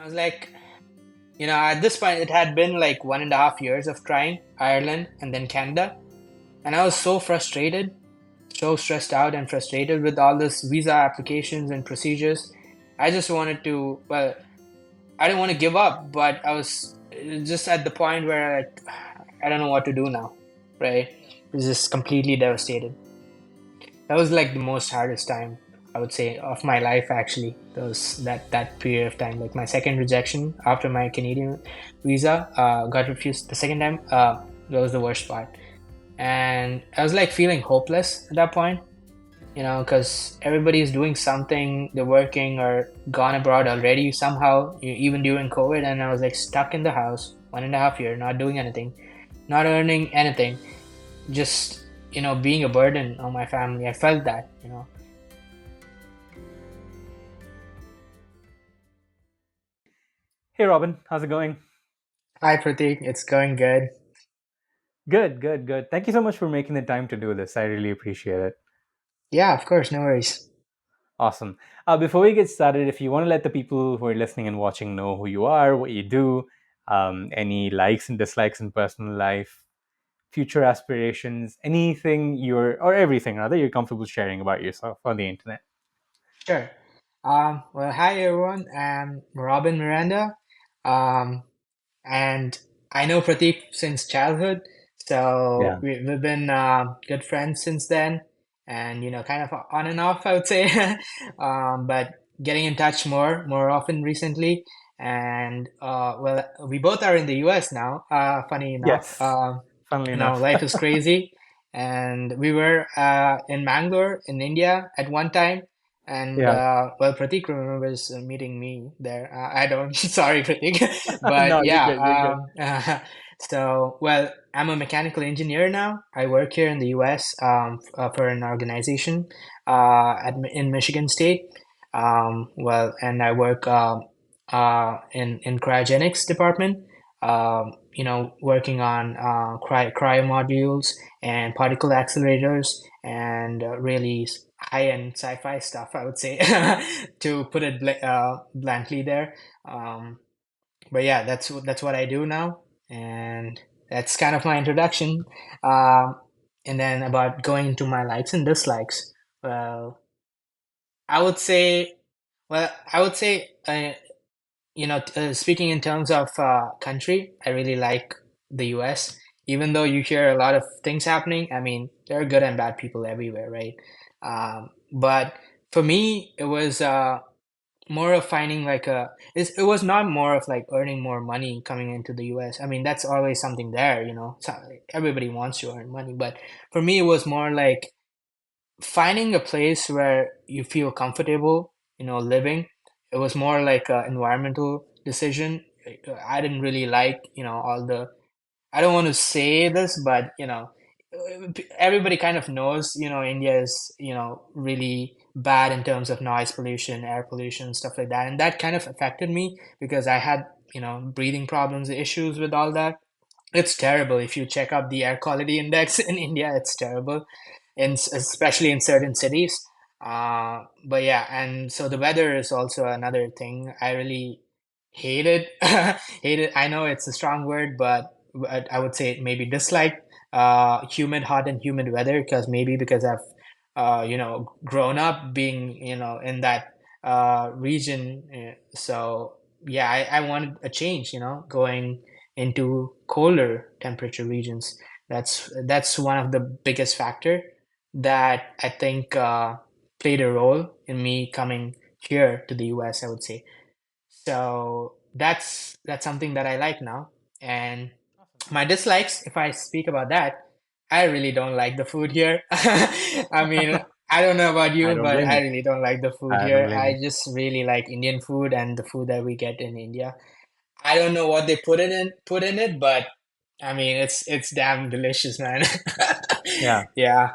I was like, at this point, it had been like 1.5 years of trying Ireland and then Canada. And I was so frustrated, so stressed out and frustrated with all this visa applications and procedures. I just wanted to, well, I didn't want to give up, but I was just at the point where like, I don't know what to do now, right? I was just completely devastated. That was like the most hardest time I would say of my life actually. That period of time, like my second rejection after my Canadian visa got refused the second time. That was the worst part, and I was like feeling hopeless at that point. Because everybody's doing something, they're working or gone abroad already somehow, even during COVID, and I was like stuck in the house 1.5 year, not doing anything, not earning anything, just being a burden on my family. I felt that. Hey Robin, how's it going? Hi Prateek, it's going good. Good, good, good. Thank you so much for making the time to do this. I really appreciate it. Yeah, of course, no worries. Awesome. Before we get started, if you want to let the people who are listening and watching know who you are, what you do, any likes and dislikes in personal life, future aspirations, anything or everything rather, you're comfortable sharing about yourself on the internet. Sure. Well, hi everyone, I'm Robin Miranda. um and I know Prateek since childhood, so Yeah. we've been good friends since then, and kind of on and off, I would say. But getting in touch more often recently, and well, we both are in the U.S. now. Funny enough, Yes. Funnily enough. life is crazy, and we were in Bangalore in India at one time. And Yeah. well, Prateek remembers meeting me there. I don't. Sorry, Prateek. But No, you're yeah, good. You're good. so well, I'm a mechanical engineer now. I work here in the US for an organization in Michigan State. Well, and I work in cryogenics department. Working on cryo modules and particle accelerators and really high-end sci-fi stuff, I would say, to put it bluntly there. Um, but yeah, that's what I do now, and that's kind of my introduction. Um, and then about going into my likes and dislikes. Well, I would say, I would say, speaking in terms of country, I really like the U.S. Even though you hear a lot of things happening, I mean, there are good and bad people everywhere, right? But for me, it was more of finding like it was not more of like earning more money coming into the US. I mean, that's always something there. So everybody wants to earn money, but for me, it was more like finding a place where you feel comfortable, living. It was more like an environmental decision. I didn't really like, all the I don't want to say this, but everybody kind of knows, India is, really bad in terms of noise pollution, air pollution, stuff like that. And that kind of affected me because I had, breathing problems, issues with all that. It's terrible. If you check out the air quality index in India, it's terrible, especially in certain cities. But yeah, and so the weather is also another thing I really hated. Hated. I know it's a strong word, but I would say maybe dislike humid, hot, and humid weather because I've grown up being in that region. So yeah, I wanted a change. Going into colder temperature regions. That's one of the biggest factor that I think played a role in me coming here to the US, I would say. So that's something that I like now. And Awesome. my dislikes, if I speak about that, I really don't like the food here. I mean, I don't know about I you, don't but blame I you. really don't like the food I don't here. blame you. I just really like Indian food and the food that we get in India. I don't know what they put in it, but I mean, it's damn delicious, man. Yeah. Yeah.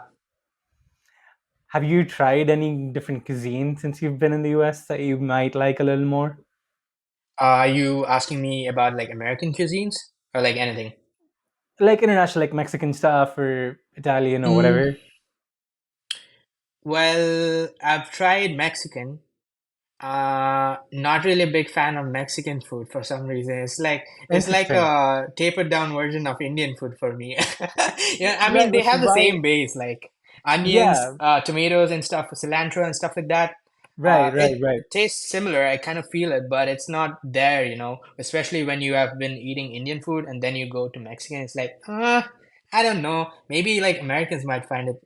Have you tried any different cuisine since you've been in the US that you might like a little more? Are you asking me about like American cuisines or like anything? Like international, like Mexican stuff or Italian or Mm, whatever? well, I've tried Mexican. Not really a big fan of Mexican food for some reason. It's like Interesting. a tapered down version of Indian food for me. Yeah, I Right, mean they which is have the why, same base, like onions, yeah, tomatoes and stuff, cilantro and stuff like that. right, right, It right. tastes similar. I kind of feel it, but it's not there, especially when you have been eating Indian food and then you go to Mexican. It's like, I don't know. Maybe like Americans might find it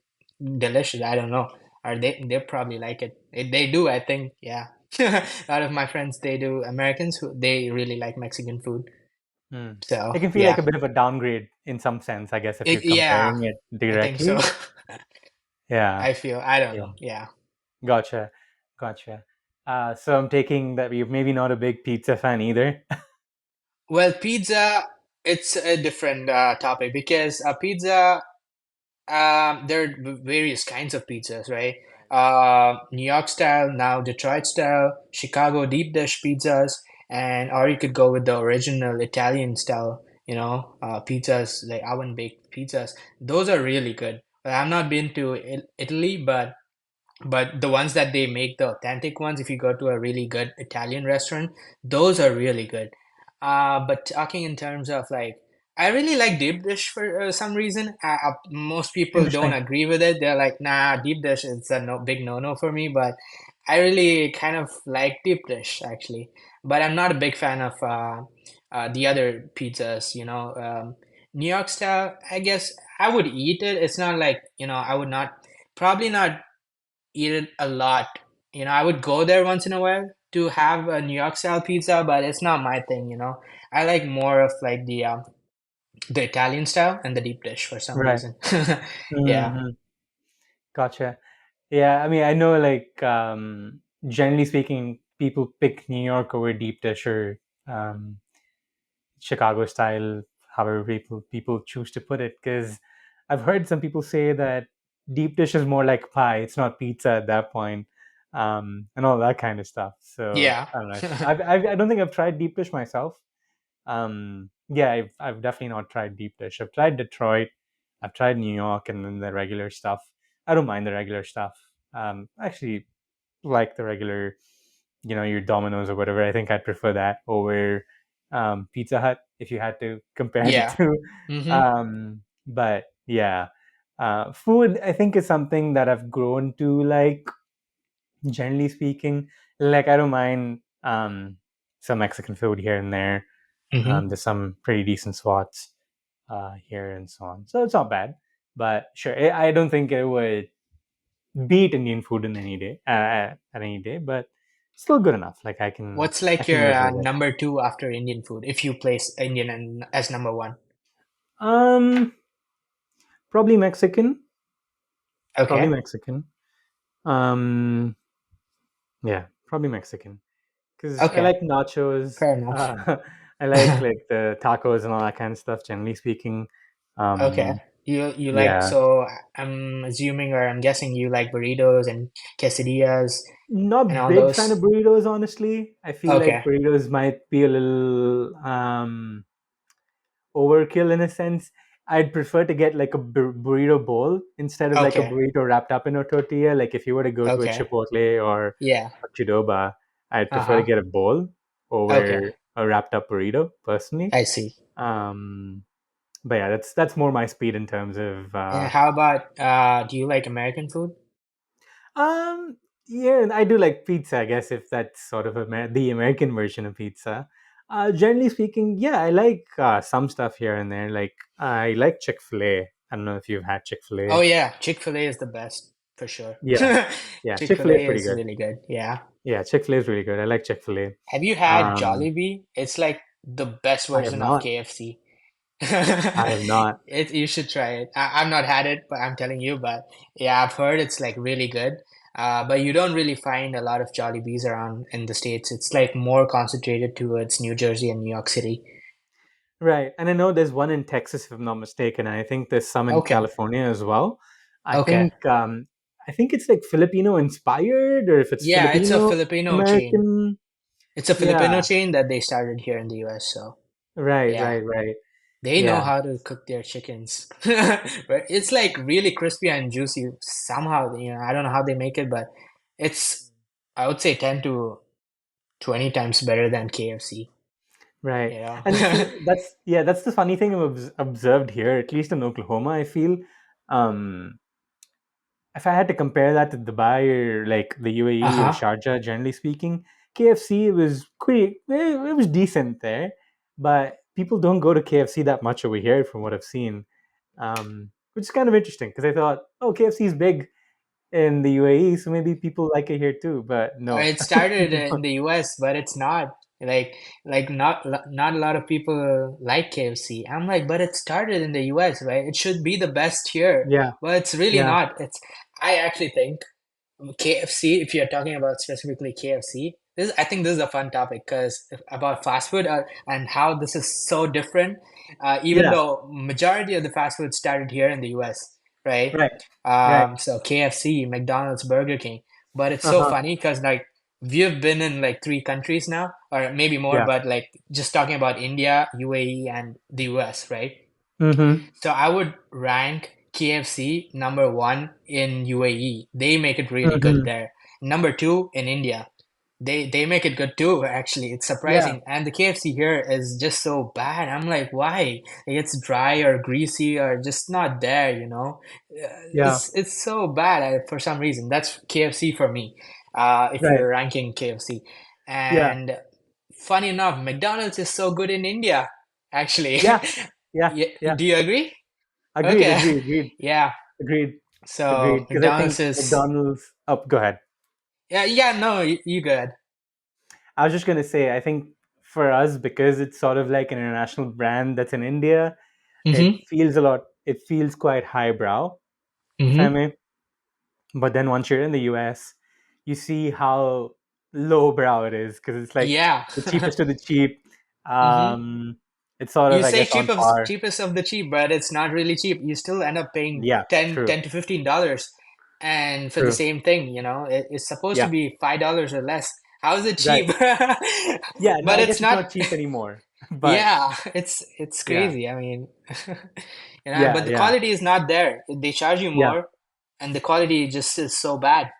delicious. I don't know. Or they probably like it. They do, I think. Yeah. A lot of my friends, they do. Americans who they really like Mexican food. Hmm. So It can feel like yeah, a bit of a downgrade in some sense, I guess, if you're yeah, comparing it I think so. directly. Yeah, I don't yeah. know. Yeah. Gotcha, gotcha. So I'm taking that you're maybe not a big pizza fan either. Well, pizza, it's a different topic because pizza, there are various kinds of pizzas, right? New York style, now Detroit style, Chicago deep dish pizzas, and or you could go with the original Italian style, pizzas like oven baked pizzas. Those are really good. Well, I've not been to Italy, but the ones that they make, the authentic ones, if you go to a really good Italian restaurant, those are really good. But talking in terms of like, I really like deep dish for some reason. Most people don't Interesting. agree with it. They're like, nah, deep dish is a big no-no for me. But I really kind of like deep dish actually. But I'm not a big fan of the other pizzas. New York style. I guess I would eat it. It's not like I would not probably not eat it a lot. I would go there once in a while to have a New York style pizza, but it's not my thing. I like more of like the Italian style and the deep dish for some Right. reason. Yeah. Hmm. Gotcha. Yeah, I mean, I know, like, generally speaking, people pick New York over deep dish or um, Chicago style, however people choose to put it. Because I've heard some people say that deep dish is more like pie; it's not pizza at that point, and all that kind of stuff. So Yeah. I don't know. I don't think I've tried deep dish myself. Yeah, I've definitely not tried deep dish. I've tried Detroit, I've tried New York, and then the regular stuff. I don't mind the regular stuff. Actually, like the regular, your Domino's or whatever. I think I'd prefer that over Pizza Hut if you had to compare the Yeah. two. Hmm. But yeah, food I think is something that I've grown to like. Generally speaking, like I don't mind some Mexican food here and there. Hmm. There's some pretty decent spots here and so on, so it's not bad. But sure, I don't think it would beat Indian food in any day at any day, but still good enough. Like What's I like can your live with it. number two after Indian food if you place Indian as number one? Um, probably Mexican. Probably Okay. Mexican. Um, yeah, probably Mexican because I Okay. like nachos. Fair enough. I like the tacos and all that kind of stuff. Generally speaking, Okay. um, You like yeah, so I'm assuming or I'm guessing you like burritos and quesadillas and not all big fan of those. burritos. Honestly, I feel like Okay. burritos might be a little overkill in a sense. I'd prefer to get like a burrito bowl instead of like a Okay. burrito wrapped up in a tortilla. Like if you were to go to a Okay. Chipotle or Yeah. a Qdoba, I'd prefer to Uh-huh. get a bowl Okay. over a wrapped up burrito personally. I see. Um, but yeah, that's more my speed in terms of And how about do you like American food? um yeah, I do like pizza, I guess, if that's sort of the American version of pizza. Generally speaking, yeah, I like some stuff here and there. Like I like Chick-fil-A. I don't know if you've had Oh Chick-fil-A. yeah, Chick-fil-A is the best for sure. Yeah, yeah, Chick-fil-A is Chick-fil-A pretty is good. really good. Yeah. Yeah, Chick-fil-A is really good. I like Chick-fil-A. Have you had Um, Jollibee? It's like the best I have version of not. KFC. I have not. You should try it. I've not had it, but I'm telling you. But yeah, I've heard it's like really good. But you don't really find a lot of Jollibees around in the States. It's like more concentrated towards New Jersey and New York City. Right. And I know there's one in Texas, if I'm not mistaken. And I think there's some in Okay. California as well. I Okay. think I think it's like Filipino inspired or if it's Yeah, it's a Filipino Filipino chain. American. It's a Filipino Yeah. chain that they started here in the US. So Right, yeah. right, right. They know Yeah. how to cook their chickens. But it's like really crispy and juicy somehow, I don't know how they make it, but it's I would say 10 to 20 times better than KFC, Right. you know? And see, that's the funny thing I've observed here, at least in Oklahoma. I feel, um, if I had to compare that to Dubai or like the UAE or Uh-huh. Sharjah, generally speaking, KFC was pretty, it was decent there, but people don't go to KFC that much over here, from what I've seen, which is kind of interesting because I thought, oh, KFC is big in the UAE, so maybe people like it here too, but no. It started in the US, but it's not. Like not a lot of people like KFC. I'm like, but it started in the US, right? It should be the best here, Yeah, but it's really yeah, not. It's I actually think KFC, if you're talking about specifically KFC, I think this is a fun topic because about fast food and how this is so different. Even yeah, though majority of the fast food started here in the US, right? right, right. So KFC, McDonald's, Burger King. But it's so Uh-huh. funny because like we've been in like three countries now, or maybe more, Yeah. but like just talking about India, UAE, and the US, right? Mm-hmm. So I would rank KFC number one in UAE. They make it really good Mm-hmm. there. Number two in India. They make it good too, actually. It's Yeah, surprising. And the KFC here is just so bad. I'm like, why? Like, it's dry or greasy or just not there, you know? yeah, It's so bad for some reason. That's KFC for me, if right. you're ranking KFC. Yeah, And funny enough, McDonald's is so good in India, actually. yeah, yeah, Yeah, yeah. do you agree? Agreed, Okay. agreed, agreed, Yeah. agreed, So agreed. Because I McDonald's think is McDonald's. Oh, go ahead. yeah, yeah, no, you good. I was just gonna say, I think for us, because it's sort of like an international brand that's in India, it Mm-hmm. feels a lot. It feels quite highbrow, if I Mm-hmm. may. But then once you're in the US, you see how lowbrow it is because it's like Yeah. the cheapest of the cheap. Mm-hmm. Um, it's sort of, You I say guess, on par. cheapest of the cheap, but it's not really cheap. You still end up paying Yeah, 10, true, 10 to $15 and for the true. same thing, you know, it's supposed to Yeah, be $5 or less. How is it right. cheap? Yeah, no, But I it's guess it's not. not cheap anymore. But Yeah, it's yeah, crazy. I mean, you know, yeah, but the yeah, quality is not there. They charge you yeah, more, and the quality just is so bad.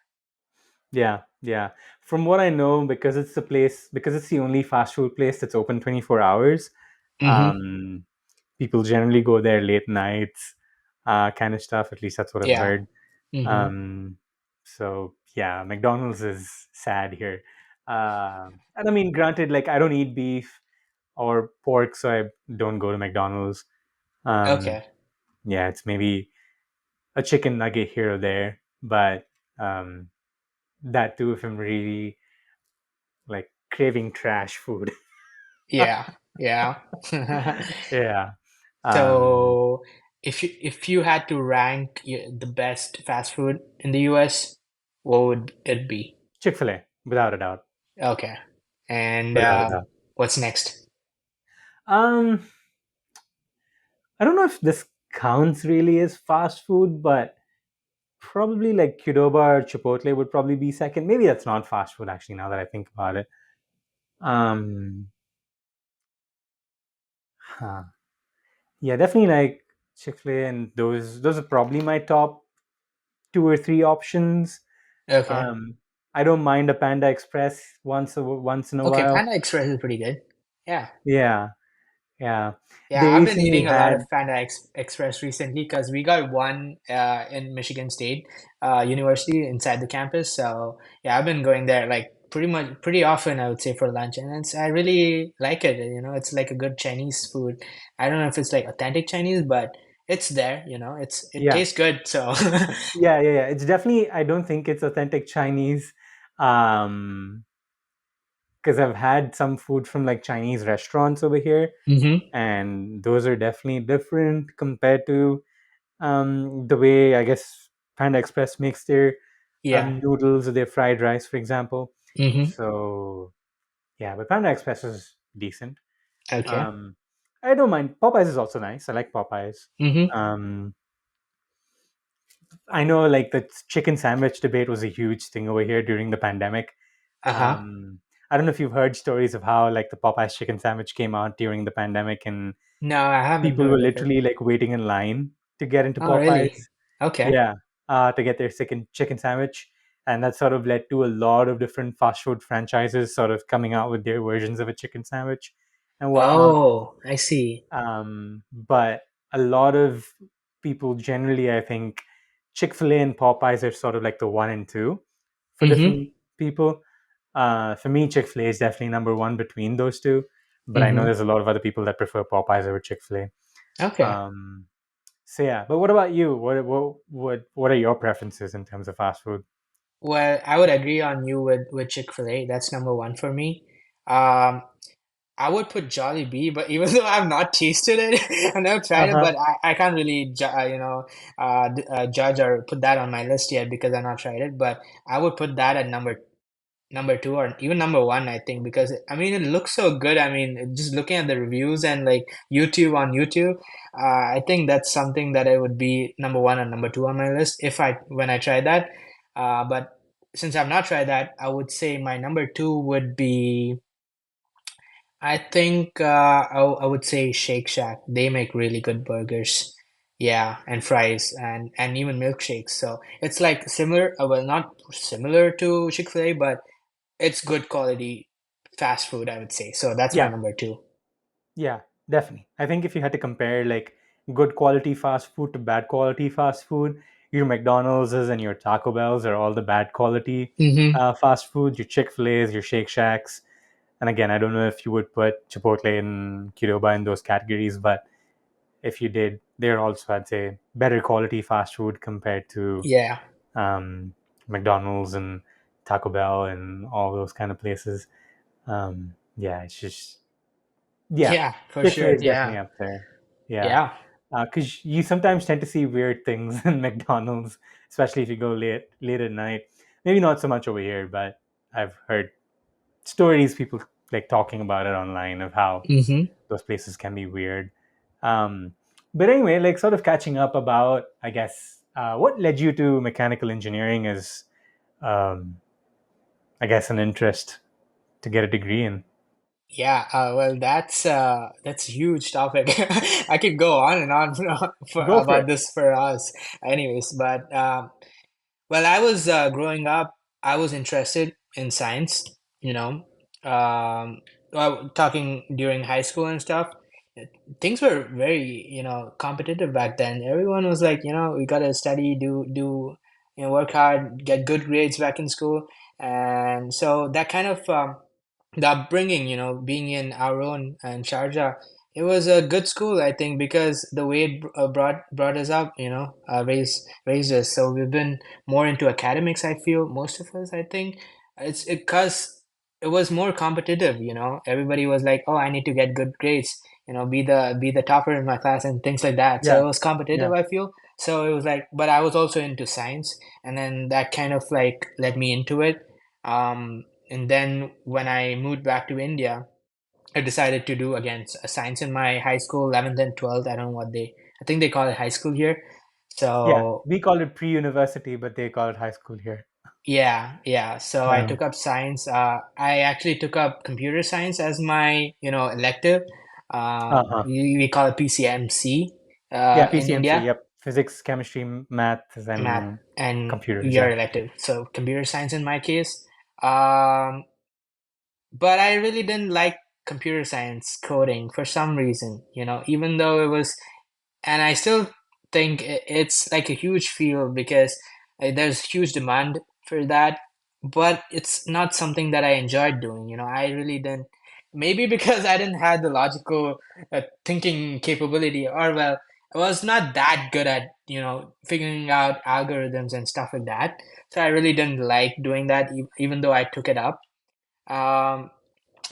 yeah, yeah. From what I know, because it's the place, because it's the only fast food place that's open 24 hours, Mm-hmm. um, people generally go there late nights, kind of stuff. At least that's what I've Yeah. heard. Mm-hmm. Um, so yeah, McDonald's is sad here. And I mean, granted, like I don't eat beef or pork, so I don't go to McDonald's. Um, Okay. yeah, it's maybe a chicken nugget here or there, but um, that too if I'm really like craving trash food. Yeah. Yeah. Yeah. Um, So, if you had to rank the best fast food in the US, what would it be? Chick-fil-A, without a doubt. Okay. And Without a doubt. what's next? Um, I don't know if this counts really as fast food, but probably like Qdoba or Chipotle would probably be second. Maybe that's not fast food actually, now that I think about it. Um, huh. Yeah, definitely like Chick-fil-A, and those are probably my top two or three options. Okay. Um, I don't mind a Panda Express once in a Okay, while. Panda Express is pretty good. Yeah. Yeah, yeah. Yeah, They I've been recently eating a lot of had, Panda Express recently because we got one in Michigan State University inside the campus. So yeah, I've been going there like pretty often, I would say, for lunch, and I really like it. You know, it's like a good Chinese food. I don't know if it's like authentic Chinese, but it's there. You know, it yeah, tastes good. So yeah, yeah, yeah. It's definitely. I don't think it's authentic Chinese. Um, because I've had some food from like Chinese restaurants over here, hmm. and those are definitely different compared to the way I guess Panda Express makes their Yeah. noodles or their fried rice, for example. Hmm. So yeah, but Panda Express is decent. Okay. Um, I don't mind. Popeyes is also nice. I like Popeyes. Hmm. Um, I know like the chicken sandwich debate was a huge thing over here during the pandemic. Uh-huh. I don't know if you've heard stories of how like the Popeyes chicken sandwich came out during the pandemic, and No, I haven't people were heard of it. literally like waiting in line to get into Oh, Popeyes. really? Okay. Yeah, to get their chicken sandwich. and that sort of led to a lot of different fast food franchises sort of coming out with their versions of a chicken sandwich and whatnot. Oh, I see. But a lot of people generally, I think, Chick-fil-A and Popeyes are sort of like the one and two for Mm-hmm. different people. For me, Chick-fil-A is definitely number one between those two, but I know Mm-hmm. there's a lot of other people that prefer Popeyes over Chick-fil-A. Okay. Um, so yeah, but what about you? What are your preferences in terms of fast food? Well, I would agree on you with Chick-fil-A. That's number one for me. Um, I would put Jollibee, but even though I've not tasted it, I've never tried it, Uh-huh. but I can't really judge or put that on my list yet because I've not tried it. But I would put that at number two or even number one, I think, because I mean it looks so good. I mean, just looking at the reviews and like YouTube, I think that's something that I would be number one and number two on my list if I when I try that. But since I've not tried that, I would say my number two would be. I think I would say Shake Shack. They make really good burgers. Yeah, and fries and even milkshakes. So it's like similar, well, not similar to Chick-fil-A, but it's good quality fast food, I would say. So that's my Yeah, number two. yeah, definitely. I think if you had to compare like good quality fast food to bad quality fast food, your McDonald's and your Taco Bells are all the bad quality Mm-hmm. fast food. Your Chick-fil-A's, your Shake Shacks, and again, I don't know if you would put Chipotle and Qdoba in those categories, but if you did, they're also, I'd say, better quality fast food compared to Yeah. um, McDonald's and Taco Bell and all those kind of places. Yeah, it's just yeah, Yeah, for Chick Fil A sure. is definitely Yeah. up there. Yeah, Yeah. because you sometimes tend to see weird things in McDonald's, especially if you go late at night. Maybe not so much over here, but I've heard stories, people like talking about it online of how Mm-hmm. those places can be weird. Um, but anyway, like sort of catching up about, I guess, what led you to mechanical engineering is, um, I guess, an interest to get a degree in. Yeah, well, that's a huge topic. I could go on and on Go for about it. this for us, anyways. But well, I was growing up, I was interested in science, you know. Well, talking during high school and stuff, things were very, competitive back then. Everyone was like, we gotta study, do, work hard, get good grades back in school. And so that kind of the upbringing, being in our own and Sharjah, it was a good school, I think, because the way it brought us up, raised us. So we've been more into academics, I feel, most of us, I think. It's because it was more competitive, everybody was like, oh, I need to get good grades, be the topper in my class and things like that. So Yeah, it was competitive, yeah, I feel. So it was like, but I was also into science, and then that kind of like led me into it. And then when I moved back to India, I decided to do again a science in my high school, 11th and 12th. I don't know I think they call it high school here. yeah. So We call it pre-university, but they call it high school here. yeah, yeah. So I Yeah. took up science. I actually took up computer science as my, elective. Uh-huh. We call it PCMC Yeah, in PCMC. India, Yep. Physics, chemistry, math, math, and and computers. your Yeah. elective. So computer science in my case. Um, but I really didn't like computer science coding for some reason, even though it was, and I still think it's like a huge field because there's huge demand for that, but it's not something that I enjoyed doing, I really didn't, maybe because I didn't have the logical thinking capability, or well, I was not that good at, figuring out algorithms and stuff like that. So I really didn't like doing that, even though I took it up. Um,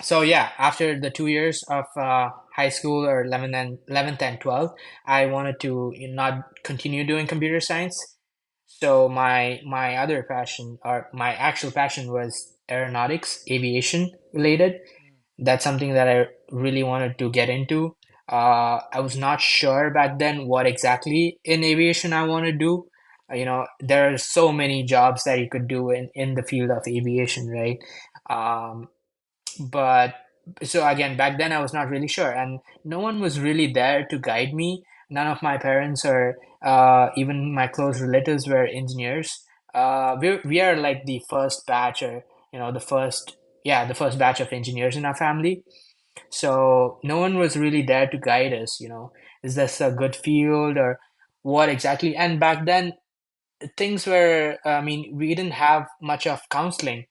so yeah, after the 2 years of high school, or 11th and 12th, I wanted to not continue doing computer science. So my other passion, or my actual passion, was aeronautics, aviation related. That's something that I really wanted to get into. I was not sure back then what exactly in aviation I want to do. There are so many jobs that you could do in the field of aviation, right? Um, but so again, back then I was not really sure, and no one was really there to guide me. None of my parents or even my close relatives were engineers. We are like the first batch, or the first, yeah, the first batch of engineers in our family. So no one was really there to guide us, is this a good field or what exactly? And back then things were, I mean, we didn't have much of counseling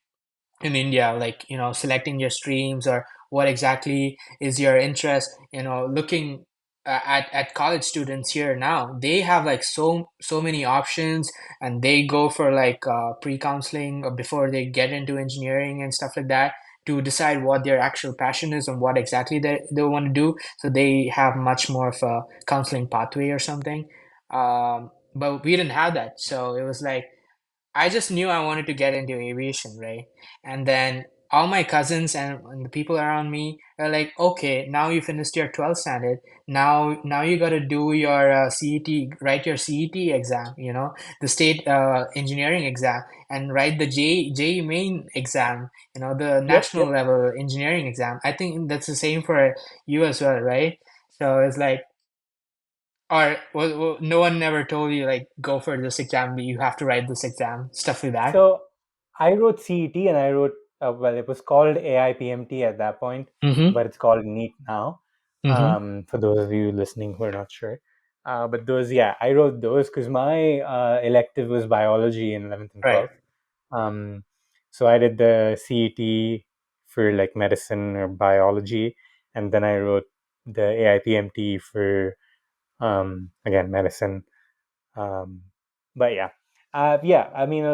in India, like, selecting your streams or what exactly is your interest. Looking at college students here now, they have like so many options, and they go for like pre-counseling or before they get into engineering and stuff like that, to decide what their actual passion is and what exactly they want to do. So they have much more of a counseling pathway or something. But we didn't have that. So it was like, I just knew I wanted to get into aviation, right? And then all my cousins and the people around me are like, okay, now you finished your 12th standard. Now you got to do your CET, write your CET exam, the state engineering exam, and write the JEE main exam, the Yep, national yep. level engineering exam. I think that's the same for you as well, right? So it's like, or no one never told you like go for this exam, you have to write this exam, stuff like that. So I wrote CET and I wrote, well, it was called AIPMT at that point, Mm-hmm. but it's called NEET now. Mm-hmm. For those of you listening who are not sure. But those, yeah, I wrote those because my elective was biology in 11th and Right. 12th. Um, so I did the CET for like medicine or biology, and then I wrote the AIPMT for, again, medicine. Um, but yeah, yeah. I mean,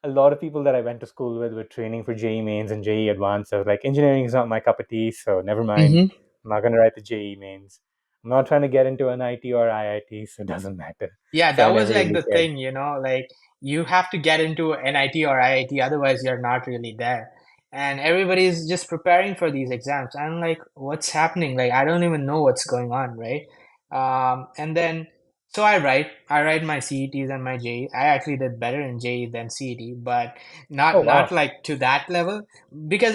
a lot of people that I went to school with were training for JE mains and JE advanced. I was like, engineering is not my cup of tea, so never mind. Mm-hmm. I'm not going to write the JE mains. I'm not trying to get into an IT or IIT, so it doesn't matter. Yeah, So I that was never like really the cared. thing, like you have to get into NIT or IIT, otherwise you're not really there. And everybody's just preparing for these exams. I'm like, what's happening? Like, I don't even know what's going on, right? And then, so I write my CETs and my JE. I actually did better in JE than CET, but Oh not wow! like to that level, because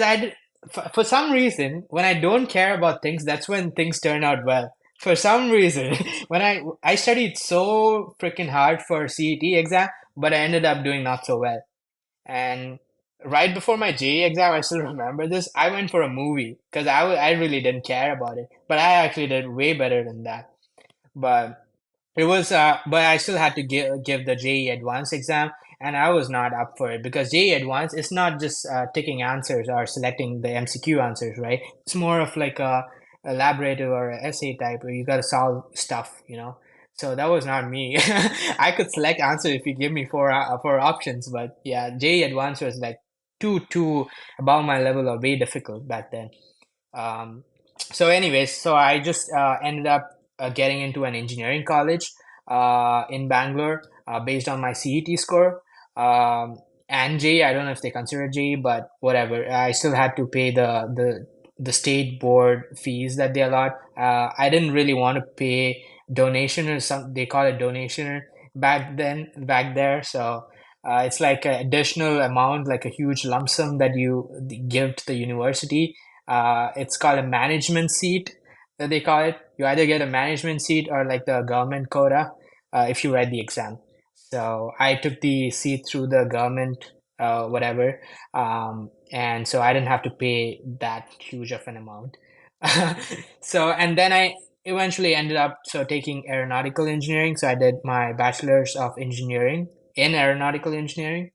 for some reason, when I don't care about things, that's when things turn out well. For some reason, when I studied so freaking hard for CET exam, but I ended up doing not so well. And right before my JE exam, I still remember this. I went for a movie because I really didn't care about it, but I actually did way better than that. But it was, but I still had to give the JE Advanced exam, and I was not up for it because JE Advanced is not just ticking answers or selecting the MCQ answers, right? It's more of like a elaborative or a essay type where you got to solve stuff. So that was not me. I could select answer if you give me four options, but yeah, JE Advanced was like too above my level or way difficult back then. So anyways, so I just ended up getting into an engineering college in Bangalore based on my CET score. And JE, I don't know if they consider JE, but whatever. I still had to pay the state board fees that they allot. I didn't really want to pay donation, or some they call it donation back there. So it's like an additional amount, like a huge lump sum that you give to the university. It's called a management seat that they call it. You either get a management seat or like the government quota if you write the exam. So I took the seat through the government, whatever, and so I didn't have to pay that huge of an amount. So and then I eventually ended up taking aeronautical engineering. So I did my bachelor's of engineering in aeronautical engineering,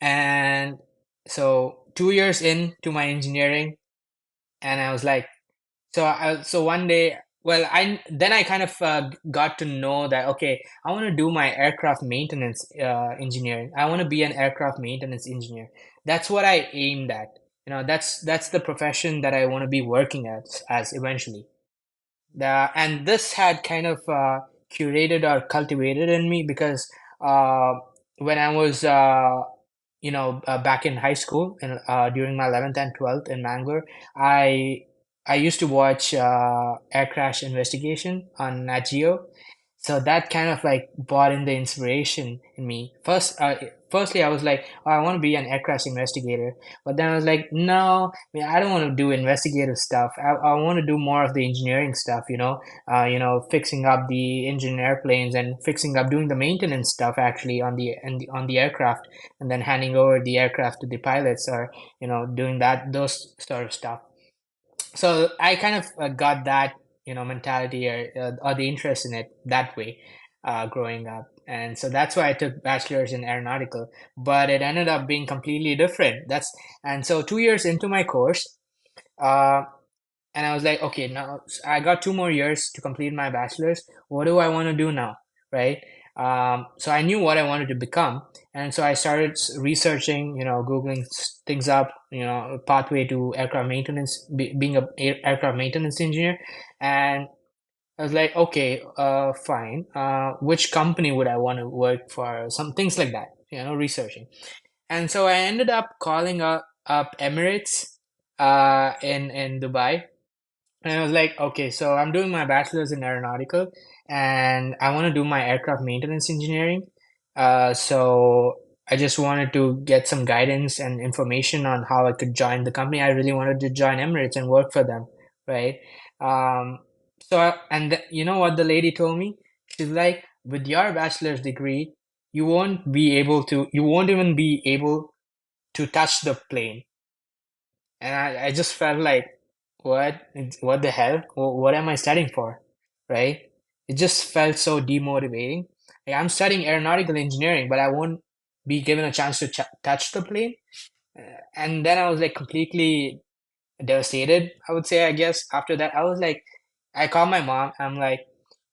and so 2 years into my engineering, and I was like, so one day, well, I kind of got to know that okay, I want to do my aircraft maintenance engineering. I want to be an aircraft maintenance engineer. That's what I aimed at. That's the profession that I want to be working as eventually. And this had kind of curated or cultivated in me because when I was back in high school and during my 11th and 12th in Mangalore, I I used to watch air crash investigation on Nat Geo. So that kind of like brought in the inspiration in me. firstly I was like, oh, I want to be an aircraft investigator, but then I was like, no, I mean, I don't want to do investigative stuff. I want to do more of the engineering stuff, fixing up the engine airplanes and fixing up, doing the maintenance stuff actually on the aircraft, and then handing over the aircraft to the pilots, or doing those sort of stuff. So I kind of got that mentality, or the interest in it that way, growing up, and so that's why I took bachelor's in aeronautical. But it ended up being completely different. That's And so 2 years into my course, uh, and I was like, okay, now I got 2 more years to complete my bachelor's. What do I want to do now? Right. So I knew what I wanted to become. And so I started researching, Googling things up, pathway to aircraft maintenance, being a aircraft maintenance engineer. And I was like, okay, fine. Which company would I want to work for? Some things like that, researching. And so I ended up calling up Emirates in Dubai, and I was like, okay, so I'm doing my bachelor's in aeronautical, and I want to do my aircraft maintenance engineering. So I just wanted to get some guidance and information on how I could join the company. I really wanted to join Emirates and work for them, right? You know what the lady told me? She's like, with your bachelor's degree, you won't even be able to touch the plane. And I just felt like, what the hell? What am I studying for? Right? It just felt so demotivating. Like, I'm studying aeronautical engineering, but I won't be given a chance to touch the plane. And then I was like completely devastated, I would say, I guess. After that, I was like, I called my mom. I'm like,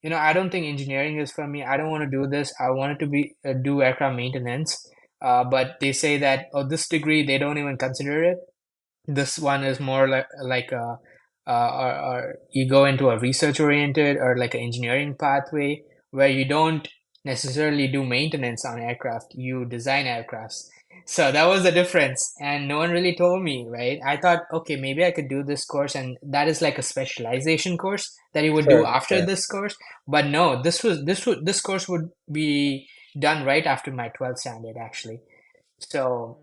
I don't think engineering is for me. I don't want to do this. I wanted to do aircraft maintenance. But they say that, oh, this degree, they don't even consider it. This one is more like a or you go into a research oriented or like an engineering pathway where you don't necessarily do maintenance on aircraft, you design aircrafts. So that was the difference, and no one really told me, right? I thought, okay, maybe I could do this course, and that is like a specialization course that you would do Sure, after sure. this course. But no, this course would be done right after my 12th standard actually. So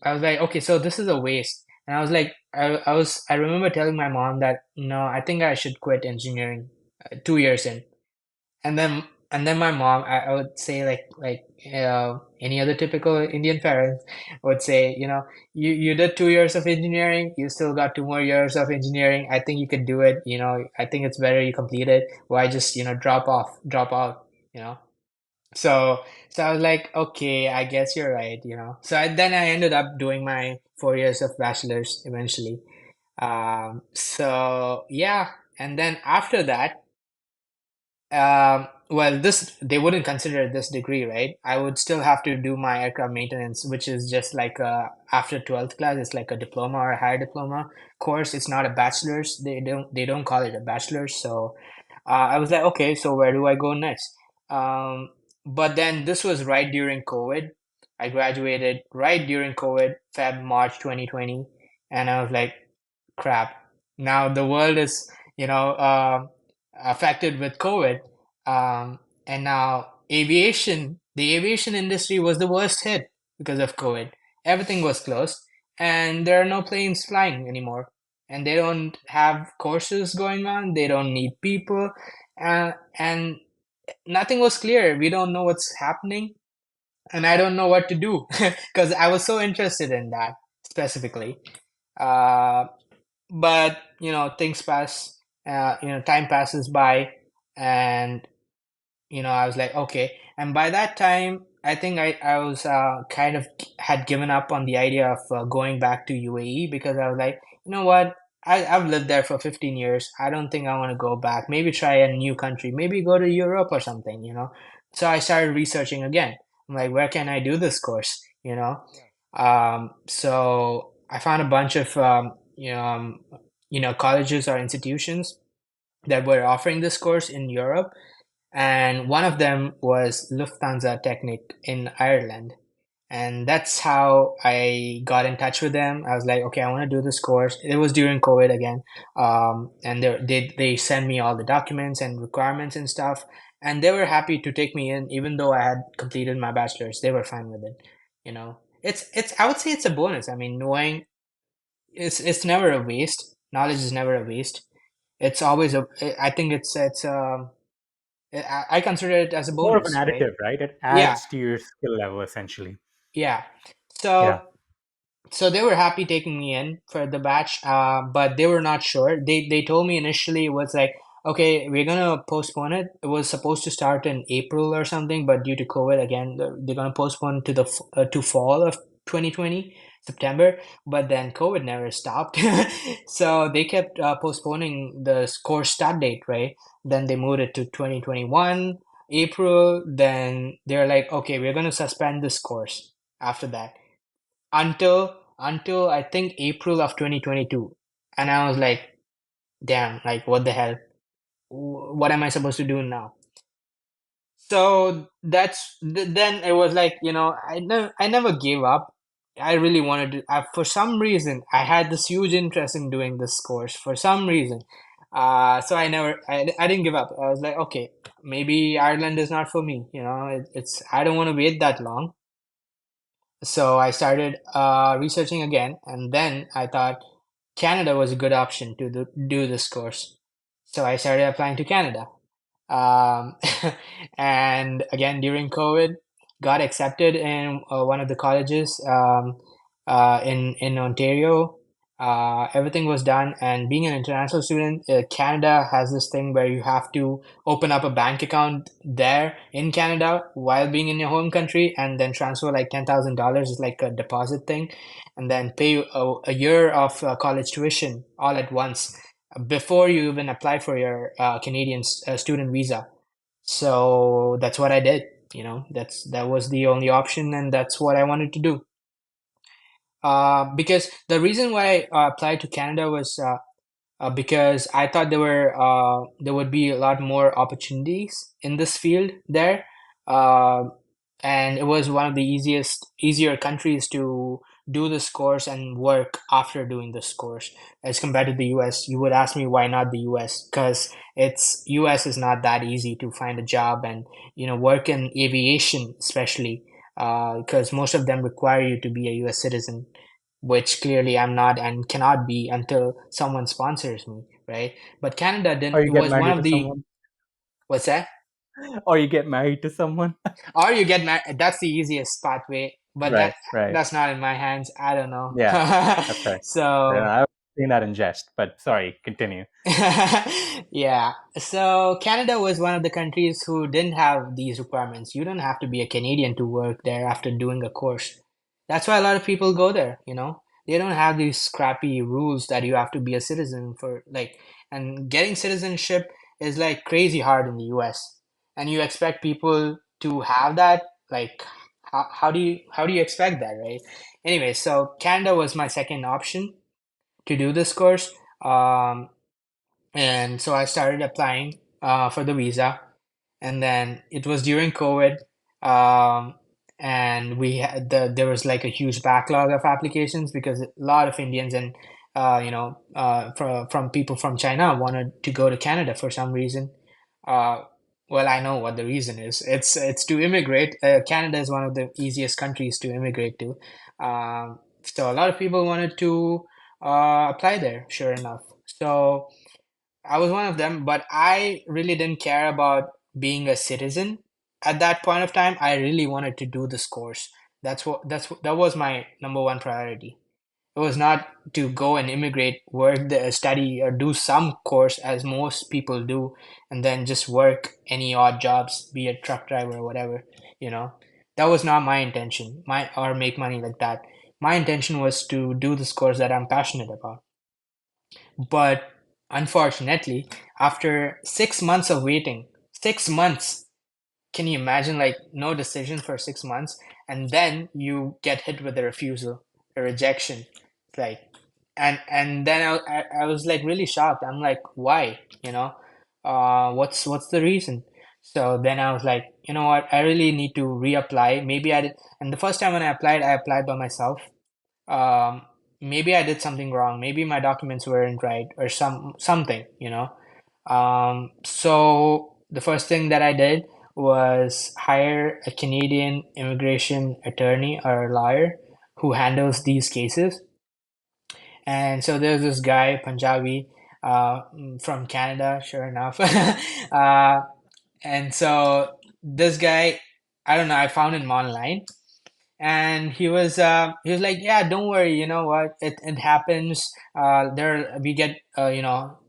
I was like, okay, so this is a waste. And I was like, I remember telling my mom that, no, I think I should quit engineering 2 years in. And then my mom, I would say, like any other typical Indian parents would say, you did 2 years of engineering, you still got 2 more years of engineering. I think you could do it. I think it's better you complete it. Why just, drop out, you know? So I was like, okay, I guess you're right, then I ended up doing my 4 years of bachelor's eventually. So yeah, and then after that, well, this they wouldn't consider this degree, right? I would still have to do my aircraft maintenance, which is just like after 12th class, it's like a diploma or a higher diploma course. It's not a bachelor's. They don't call it a bachelor's. So I was like, okay, so where do I go next? But then this was right during COVID. I graduated right during COVID, March 2020, and I was like, crap. Now the world is, affected with COVID, and now the aviation industry was the worst hit because of COVID. Everything was closed, and there are no planes flying anymore, and they don't have courses going on. They don't need people, and nothing was clear. We don't know what's happening, and I don't know what to do because I was so interested in that specifically. Uh, but things pass. Time passes by, and I was like, okay. And by that time, I think I was kind of had given up on the idea of going back to UAE, because I was like, you know what? I've lived there for 15 years. I don't think I want to go back. Maybe try a new country. Maybe go to Europe or something. So I started researching again. I'm like, where can I do this course? So I found a bunch of colleges or institutions that were offering this course in Europe, and one of them was Lufthansa Technik in Ireland. And that's how I got in touch with them. I was like, okay, I want to do this course. It was during COVID again, and they sent me all the documents and requirements and stuff, and they were happy to take me in, even though I had completed my bachelor's. They were fine with it. you know. It's I would say it's a bonus. I mean, knowing it's never a waste. Knowledge is never a waste. It's always a I think it's I consider it as a More of an bonus, right? additive, right? It Yeah, adds to your skill level essentially. yeah. Yeah. So they were happy taking me in for the batch, but they were not sure. They told me initially it was like, okay, we're gonna postpone it. It was supposed to start in April or something, but due to COVID again, they're gonna postpone to to fall of 2020 September. But then COVID never stopped, so they kept postponing the course start date, right? Then they moved it to 2021 April. Then they're like, okay, we're gonna suspend this course after that until I think April of 2022. And I was like, damn, like what the hell? What am I supposed to do now? So then it was like, I never gave up. I really wanted to, for some reason, I had this huge interest in doing this course for some reason. So I didn't give up. I was like, okay, maybe Ireland is not for me. I don't want to wait that long. So I started researching again, and then I thought Canada was a good option to do this course. So I started applying to Canada. Um, and again, during COVID, got accepted in one of the colleges in Ontario. Everything was done, and being an international student, Canada has this thing where you have to open up a bank account there in Canada while being in your home country, and then transfer like $10,000 is like a deposit thing, and then pay a year of college tuition all at once before you even apply for your Canadian student visa. So that's what I did. That was the only option, and that's what I wanted to do. Because the reason why I applied to Canada was because I thought there would be a lot more opportunities in this field there, uh, and it was one of the easier countries to do this course and work after doing this course as compared to the U.S. You would ask me why not the U.S. Because it's U.S. is not that easy to find a job and work in aviation especially because most of them require you to be a U.S. citizen, which clearly I'm not and cannot be until someone sponsors me, right? But Canada Or didn't, you it get was one married of to the, someone. what's that? Or you get married to someone. Or you get married, that's the easiest pathway, but Right, right. that's not in my hands. I don't know. Yeah, that's right. So I was saying that in jest, but sorry, continue. yeah. So Canada was one of the countries who didn't have these requirements. You don't have to be a Canadian to work there after doing a course. That's why a lot of people go there. They don't have these scrappy rules that you have to be a citizen for and getting citizenship is like crazy hard in the US. And you expect people to have that? Like how do you expect that, right? Anyway, so Canada was my second option to do this course. Um, and so I started applying for the visa, and then it was during COVID, um, and there was like a huge backlog of applications because a lot of Indians and from people from China wanted to go to Canada for some reason. Uh, well, I know what the reason is. It's to immigrate. Canada is one of the easiest countries to immigrate to. So a lot of people wanted to apply there. Sure enough, so. I was one of them, but I really didn't care about being a citizen at that point of time. I really wanted to do this course. That was my number one priority. It was not to go and immigrate, work, study, or do some course as most people do, and then just work any odd jobs, be a truck driver or whatever. You know, that was not my intention. Or make money like that. My intention was to do this course that I'm passionate about. But unfortunately, after 6 months of waiting, 6 months, can you imagine like no decision for 6 months? And then you get hit with a refusal, a rejection. Like, and then I was like really shocked. I'm like, why? What's the reason? So then I was like, you know what? I really need to reapply. Maybe I did. And the first time when I applied by myself. um, Maybe I did something wrong. Maybe my documents weren't right or something. So the first thing that I did was hire a Canadian immigration attorney or lawyer who handles these cases. And so there's this guy, Punjabi, from Canada, sure enough. And so this guy, I don't know, I found him online, and he was like, yeah, don't worry, you know what, it happens. There we get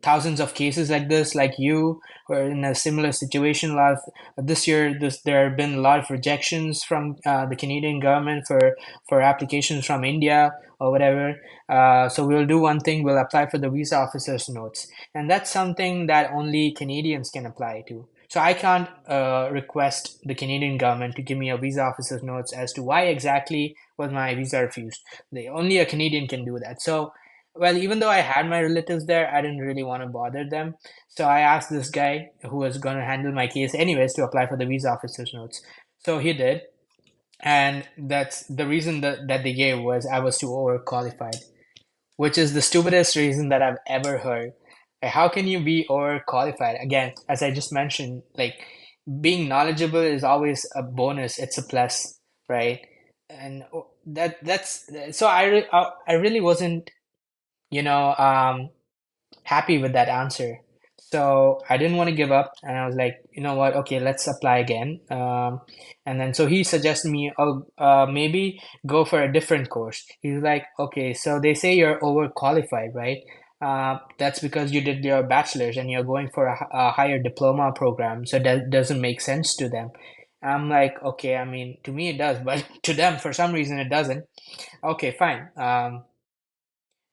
thousands of cases like this, like you were in a similar situation. A lot of this year, there have been a lot of rejections from the Canadian government for applications from India or whatever. So we'll do one thing, we'll apply for the visa officer's notes, and that's something that only Canadians can apply to. So I can't request the Canadian government to give me a visa officer's notes as to why exactly was my visa refused. Only a Canadian can do that. So, well, even though I had my relatives there, I didn't really want to bother them. So I asked this guy who was going to handle my case anyways to apply for the visa officer's notes. So he did. And that's the reason that they gave was I was too overqualified, which is the stupidest reason that I've ever heard. Like, how can you be overqualified? Again, as I just mentioned, like being knowledgeable is always a bonus. It's a plus, right? And that's so I really wasn't, you know, happy with that answer. So I didn't want to give up, and I was like, you know what? Okay, let's apply again. And then so he suggested me, oh, maybe go for a different course. He's like, okay, so they say you're overqualified, right? That's because you did your bachelor's and you're going for a higher diploma program, so that doesn't make sense to them. I'm like, okay, I mean, to me it does, but to them, for some reason, it doesn't. Okay, fine.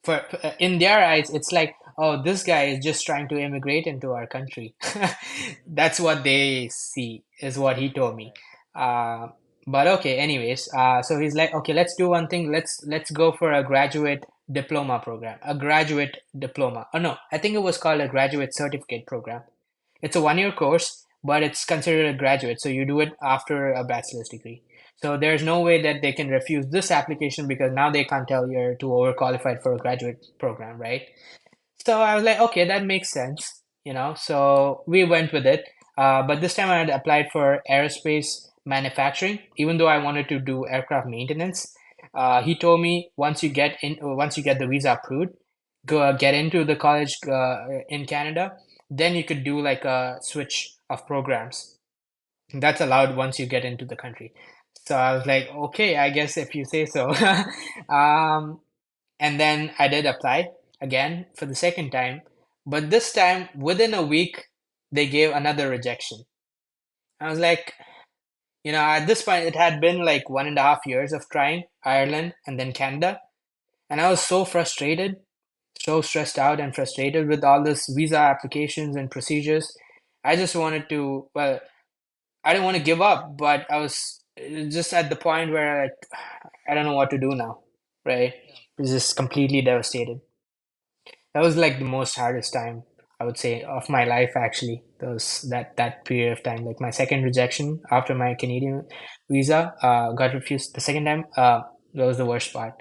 For in their eyes, it's like, oh, this guy is just trying to immigrate into our country. That's what they see, is what he told me. uh, but okay, anyways, so he's like, okay, let's do one thing, let's go for a graduate diploma program, a graduate diploma. Oh no, I think it was called a graduate certificate program. It's a 1 year course, but it's considered a graduate, so you do it after a bachelor's degree. So there's no way that they can refuse this application because now they can't tell you're too overqualified for a graduate program, right? So I was like, okay, that makes sense, you know. So we went with it. But this time I had applied for aerospace manufacturing, even though I wanted to do aircraft maintenance. He told me once you get the visa approved, go get into the college in Canada, then you could do like a switch of programs. That's allowed once you get into the country. So I was like, okay, I guess if you say so. um, and then I did apply again for the second time, but this time within a week they gave another rejection. I was like, at this point it had been like 1.5 years of trying Ireland and then Canada, and I was so frustrated, so stressed out and frustrated with all this visa applications and procedures. I just wanted to, well, I didn't want to give up, but I was just at the point where like I don't know what to do now, right? I was just completely devastated. That was like the most hardest time, I would say, of my life actually. That period of time, like my second rejection after my Canadian visa got refused the second time. That was the worst part,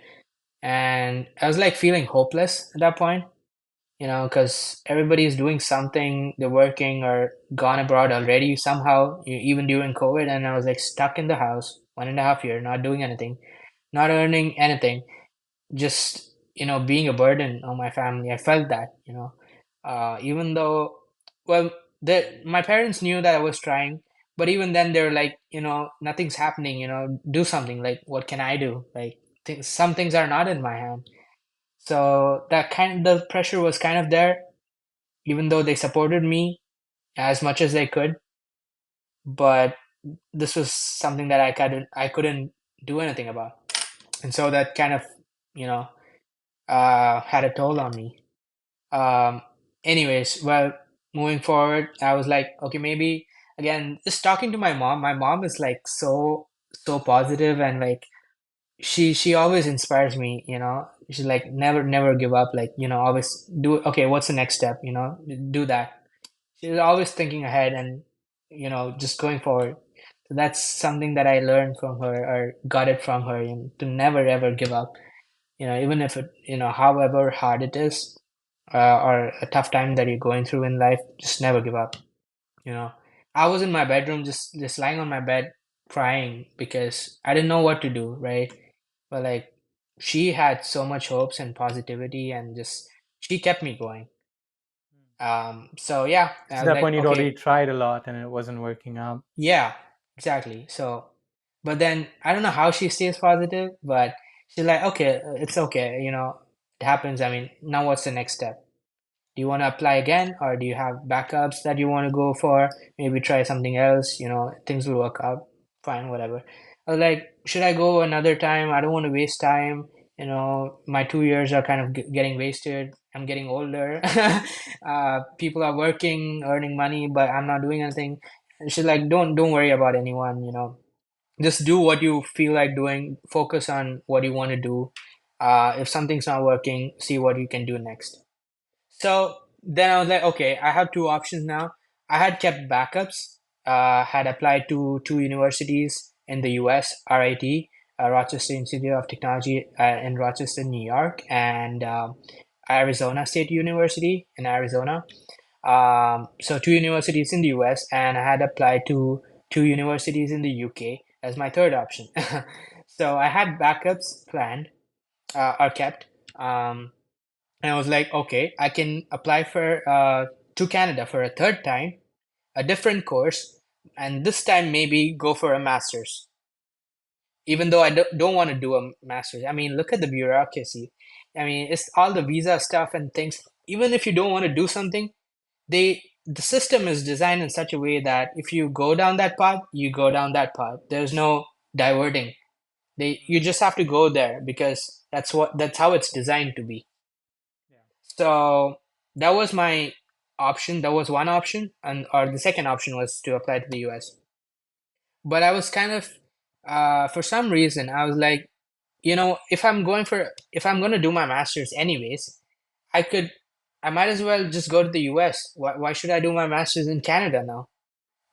and I was like feeling hopeless at that point, because everybody's doing something, they're working or gone abroad already somehow, even during COVID, and I was like stuck in the house 1.5 year, not doing anything, not earning anything, just being a burden on my family. I felt that, even though, well, my parents knew that I was trying, but even then they're like, nothing's happening, do something. Like, what can I do? Like, some things are not in my hand. So that kind of the pressure was kind of there, even though they supported me as much as they could. But this was something that I couldn't do anything about, and so that kind of you know had a toll on me. Um, anyways, well, moving forward, I was like, okay, maybe again, just talking to my mom. My mom is like so positive, and like she always inspires me. She's like, never give up. Like, always do. Okay, what's the next step? Do that. She's always thinking ahead and just going forward. So that's something that I learned from her or got it from her. To never ever give up. Even if it however hard it is, or a tough time that you're going through in life, just never give up. You know, I was in my bedroom, just lying on my bed, crying because I didn't know what to do, right? But like, she had so much hopes and positivity, and just she kept me going. So yeah, Because I at was that like, point, you'd already okay, tried a lot and it wasn't working out. yeah, exactly. So, but then I don't know how she stays positive, but she's like, okay, it's okay, it happens. I mean, now what's the next step? Do you want to apply again, or do you have backups that you want to go for? Maybe try something else, things will work out fine, whatever. I was like, should I go another time? I don't want to waste time. My 2 years are kind of getting wasted. I'm getting older. People are working, earning money, but I'm not doing anything. And she's like, don't worry about anyone, just do what you feel like doing. Focus on what you want to do. If something's not working, see what you can do next. So then I was like, okay, I have two options now. I had kept backups, had applied to two universities in the US, RIT, Rochester Institute of Technology in Rochester, New York, and Arizona State University in Arizona. So two universities in the US, and I had applied to two universities in the UK as my third option. So I had backups planned, or kept. Um, and I was like, okay, I can apply for to Canada for a third time, a different course, and this time maybe go for a master's. Even though I don't want to do a master's. I mean, look at the bureaucracy. I mean, it's all the visa stuff and things. Even if you don't want to do something, the system is designed in such a way that if you go down that path, you go down that path. There's no diverting. You just have to go there because that's how it's designed to be. So that was my option. That was one option, and or the second option was to apply to the US. But I was kind of, for some reason, I was like, if I'm going to do my master's anyways, I could, I might as well just go to the US. Why should I do my master's in Canada now?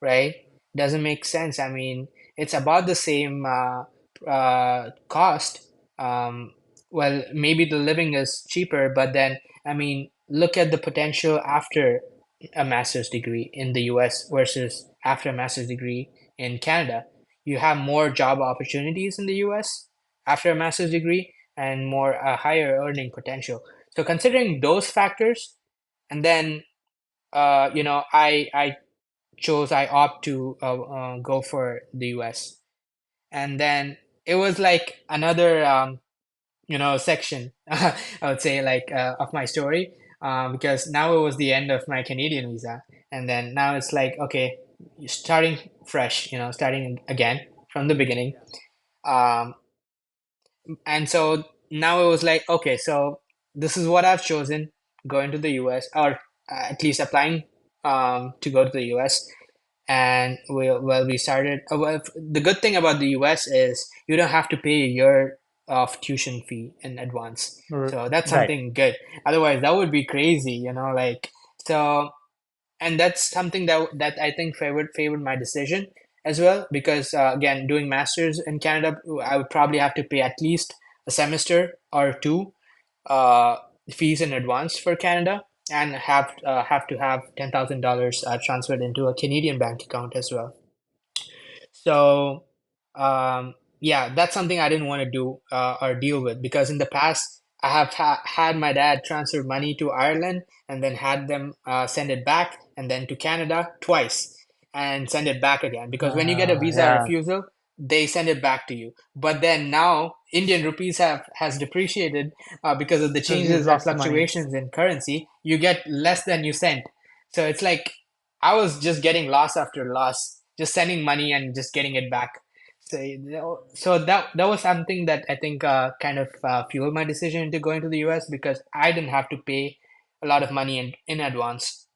Right? Doesn't make sense. I mean, it's about the same cost. Um, well, maybe the living is cheaper, but then, I mean, look at the potential after a master's degree in the US versus after a master's degree in Canada. You have more job opportunities in the US after a master's degree and more higher earning potential. So considering those factors, and then I opt to go for the US. And then it was like another, section, I would say, like of my story, because now it was the end of my Canadian visa. And then now it's like, okay, you're starting fresh, starting again from the beginning. Um, and so now it was like, okay, so this is what I've chosen, going to the US, or at least applying to go to the US. And we started. The good thing about the US is you don't have to pay a year of tuition fee in advance, so that's Right. something good. Otherwise, that would be crazy, like. So, and that's something that I think favored my decision as well, because again, doing masters in Canada, I would probably have to pay at least a semester or two uh, fees in advance for Canada, and have to have $10,000 transferred into a Canadian bank account as well. So, yeah, that's something I didn't want to do or deal with, because in the past I have had my dad transfer money to Ireland and then had them send it back, and then to Canada twice and send it back again. Because when you get a visa Yeah. refusal, they send it back to you. But then now Indian rupees has depreciated because of the So you've changes or lost the money. fluctuations in currency. You get less than you sent. So it's like I was just getting loss after loss, just sending money and just getting it back. So that was something that I think kind of fueled my decision into going to the US, because I didn't have to pay a lot of money in advance.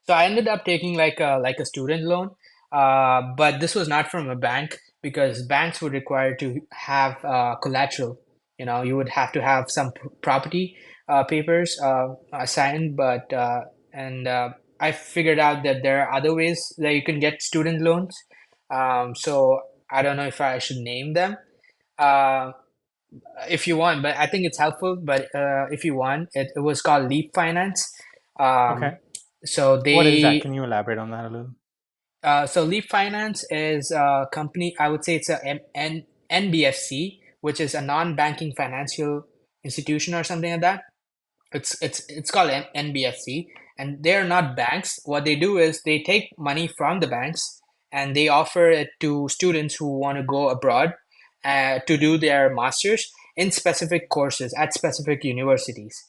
So I ended up taking like a student loan, but this was not from a bank, because banks would require to have collateral. You would have to have some property papers signed, but and I figured out that there are other ways that you can get student loans. So I don't know if I should name them. Uh, if you want, but I think it's helpful. But if you want, it was called Leap Finance. Um, Okay. so What is that? they Can you elaborate on that a little? So Leap Finance is a company. I would say it's a NBFC, which is a non-banking financial institution or something like that. It's called NBFC, and they're not banks. What they do is they take money from the banks and they offer it to students who want to go abroad to do their masters in specific courses at specific universities.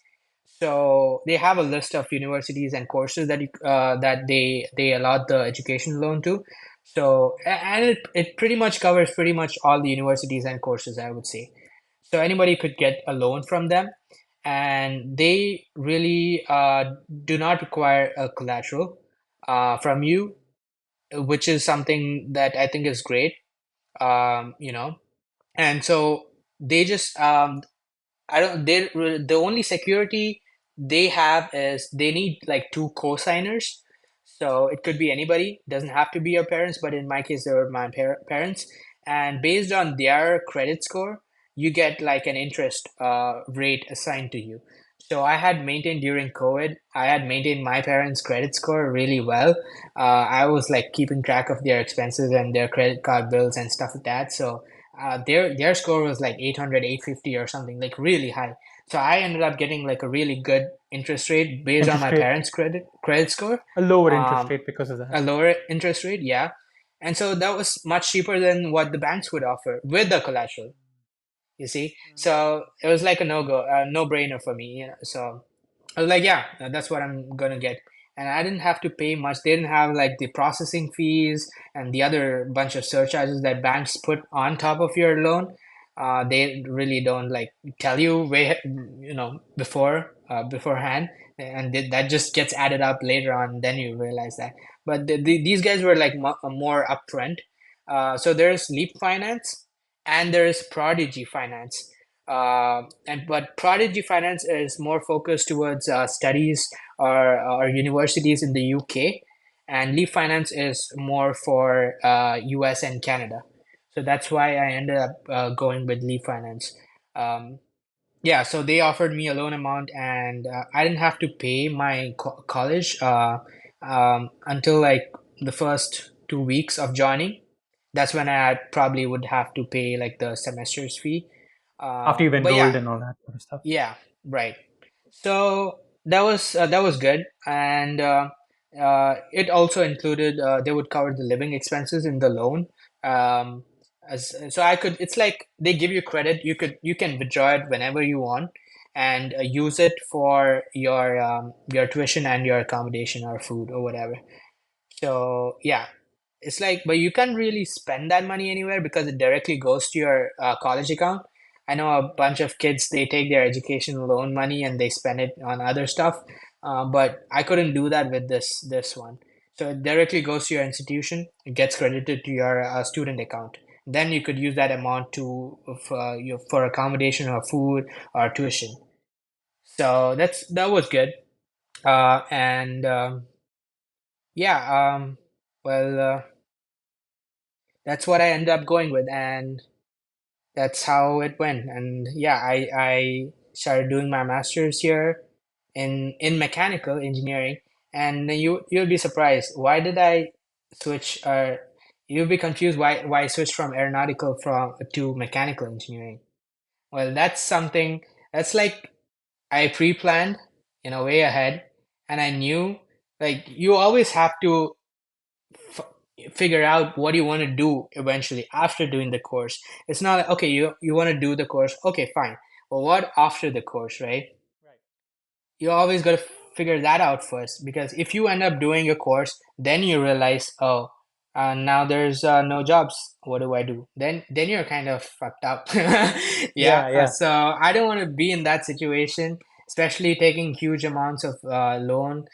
So they have a list of universities and courses that they allot the education loan to. So and it pretty much covers pretty much all the universities and courses, I would say. So anybody could get a loan from them, and they really do not require a collateral from you, which is something that I think is great. You know, and so they just I don't they the only security they have is they need like two co-signers. So it could be anybody, doesn't have to be your parents, but in my case they were my parents. And based on their credit score, you get like an interest rate assigned to you. So I had maintained during COVID, I had maintained my parents' credit score really well. I was like keeping track of their expenses and their credit card bills and stuff like that. So their score was like 800, 850 or something, like really high. So I ended up getting like a really good interest rate based on Interest my rate, parents' credit score. a lower interest um rate because of that. a lower interest rate, yeah. And so that was much cheaper than what the banks would offer with the collateral, you see. So it was like a no brainer for me, so I was like, yeah, that's what I'm gonna get. And I didn't have to pay much. They didn't have like the processing fees and the other bunch of surcharges that banks put on top of your loan. They really don't like tell you way, beforehand, and that just gets added up later on. Then you realize that. But these guys were like more upfront. So there's Leap Finance and there's Prodigy Finance. And but Prodigy Finance is more focused towards studies or universities in the UK, and Leap Finance is more for US and Canada. So that's why I ended up going with Leap Finance. Um, yeah, so they offered me a loan amount, and I didn't have to pay my college until like the first 2 weeks of joining. That's when I probably would have to pay like the semester's fee. After you've But enrolled yeah, and all that sort of stuff. yeah, right. So that was good, and it also included they would cover the living expenses in the loan. Um, so I could, it's like they give you credit. You can withdraw it whenever you want, and use it for your tuition and your accommodation or food or whatever. So yeah, it's like, but you can't really spend that money anywhere because it directly goes to your college account. I know a bunch of kids, they take their education loan money and they spend it on other stuff, but I couldn't do that with this one. So it directly goes to your institution. It gets credited to your student account. Then you could use that amount for accommodation or food or tuition. So that was good. And yeah, well, that's what I ended up going with, and that's how it went. And yeah, I started doing my master's here in mechanical engineering, and you'll be surprised. Why did I switch? Or you'll be confused why I switched from aeronautical from to mechanical engineering. Well, that's something that's like I pre-planned in a way ahead, and I knew like you always have to figure out what you want to do eventually after doing the course. It's not like, okay, you want to do the course, okay, fine. Well, what after the course, right? You always got to figure that out first, because if you end up doing a course, then you realize, oh, now there's no jobs. What do I do? Then you're kind of fucked up. Yeah. Yeah, yeah. So I don't want to be in that situation, especially taking huge amounts of loan.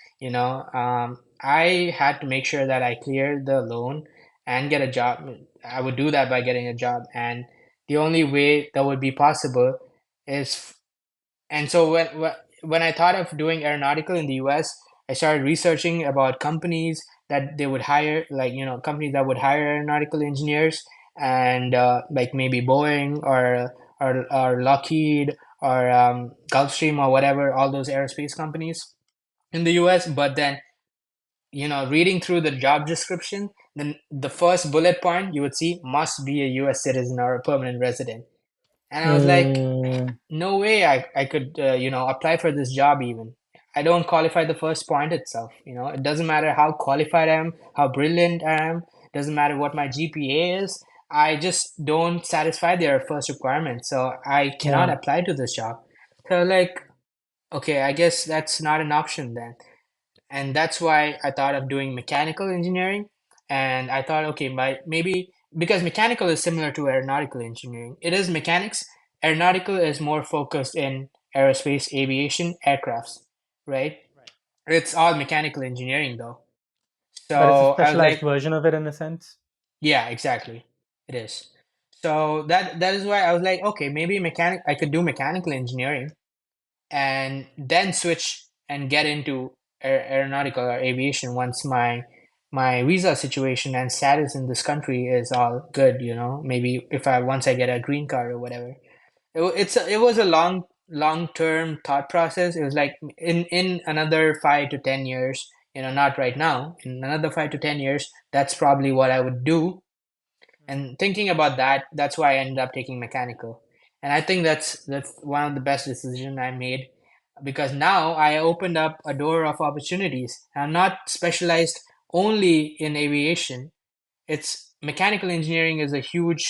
I had to make sure that I cleared the loan and get a job. I would do that by getting a job, and the only way that would be possible is and so when I thought of doing aeronautical in the US, I started researching about companies that they would hire, like companies that would hire aeronautical engineers, and like maybe Boeing or Lockheed or Gulfstream or whatever, all those aerospace companies in the US. But then reading through the job description, then the first bullet point you would see must be a US citizen or a permanent resident. And I was like, Mm, no way I could, apply for this job even. I don't qualify the first point itself. It doesn't matter how qualified I am, how brilliant I am, doesn't matter what my GPA is. I just don't satisfy their first requirement. So I cannot yeah. apply to this job. So, like, okay, I guess that's not an option then. And that's why I thought of doing mechanical engineering. And I thought, okay, maybe because mechanical is similar to aeronautical engineering. It is mechanics. Aeronautical is more focused in aerospace, aviation, aircrafts, right? It's all mechanical engineering though. But it's a So I was specialized like, version of it in a sense. yeah, exactly. It is. So that is why I was like, okay, maybe I could do mechanical engineering and then switch and get into aeronautical or aviation once my visa situation and status in this country is all good. Maybe if I once I get a green card or whatever. It was a long term thought process. It was like in another 5 to 10 years, not right now. In another 5 to 10 years, that's probably what I would do. And thinking about that, that's why I ended up taking mechanical. And I think that's one of the best decisions I made because now I opened up a door of opportunities. I'm not specialized only in aviation. It's mechanical engineering is a huge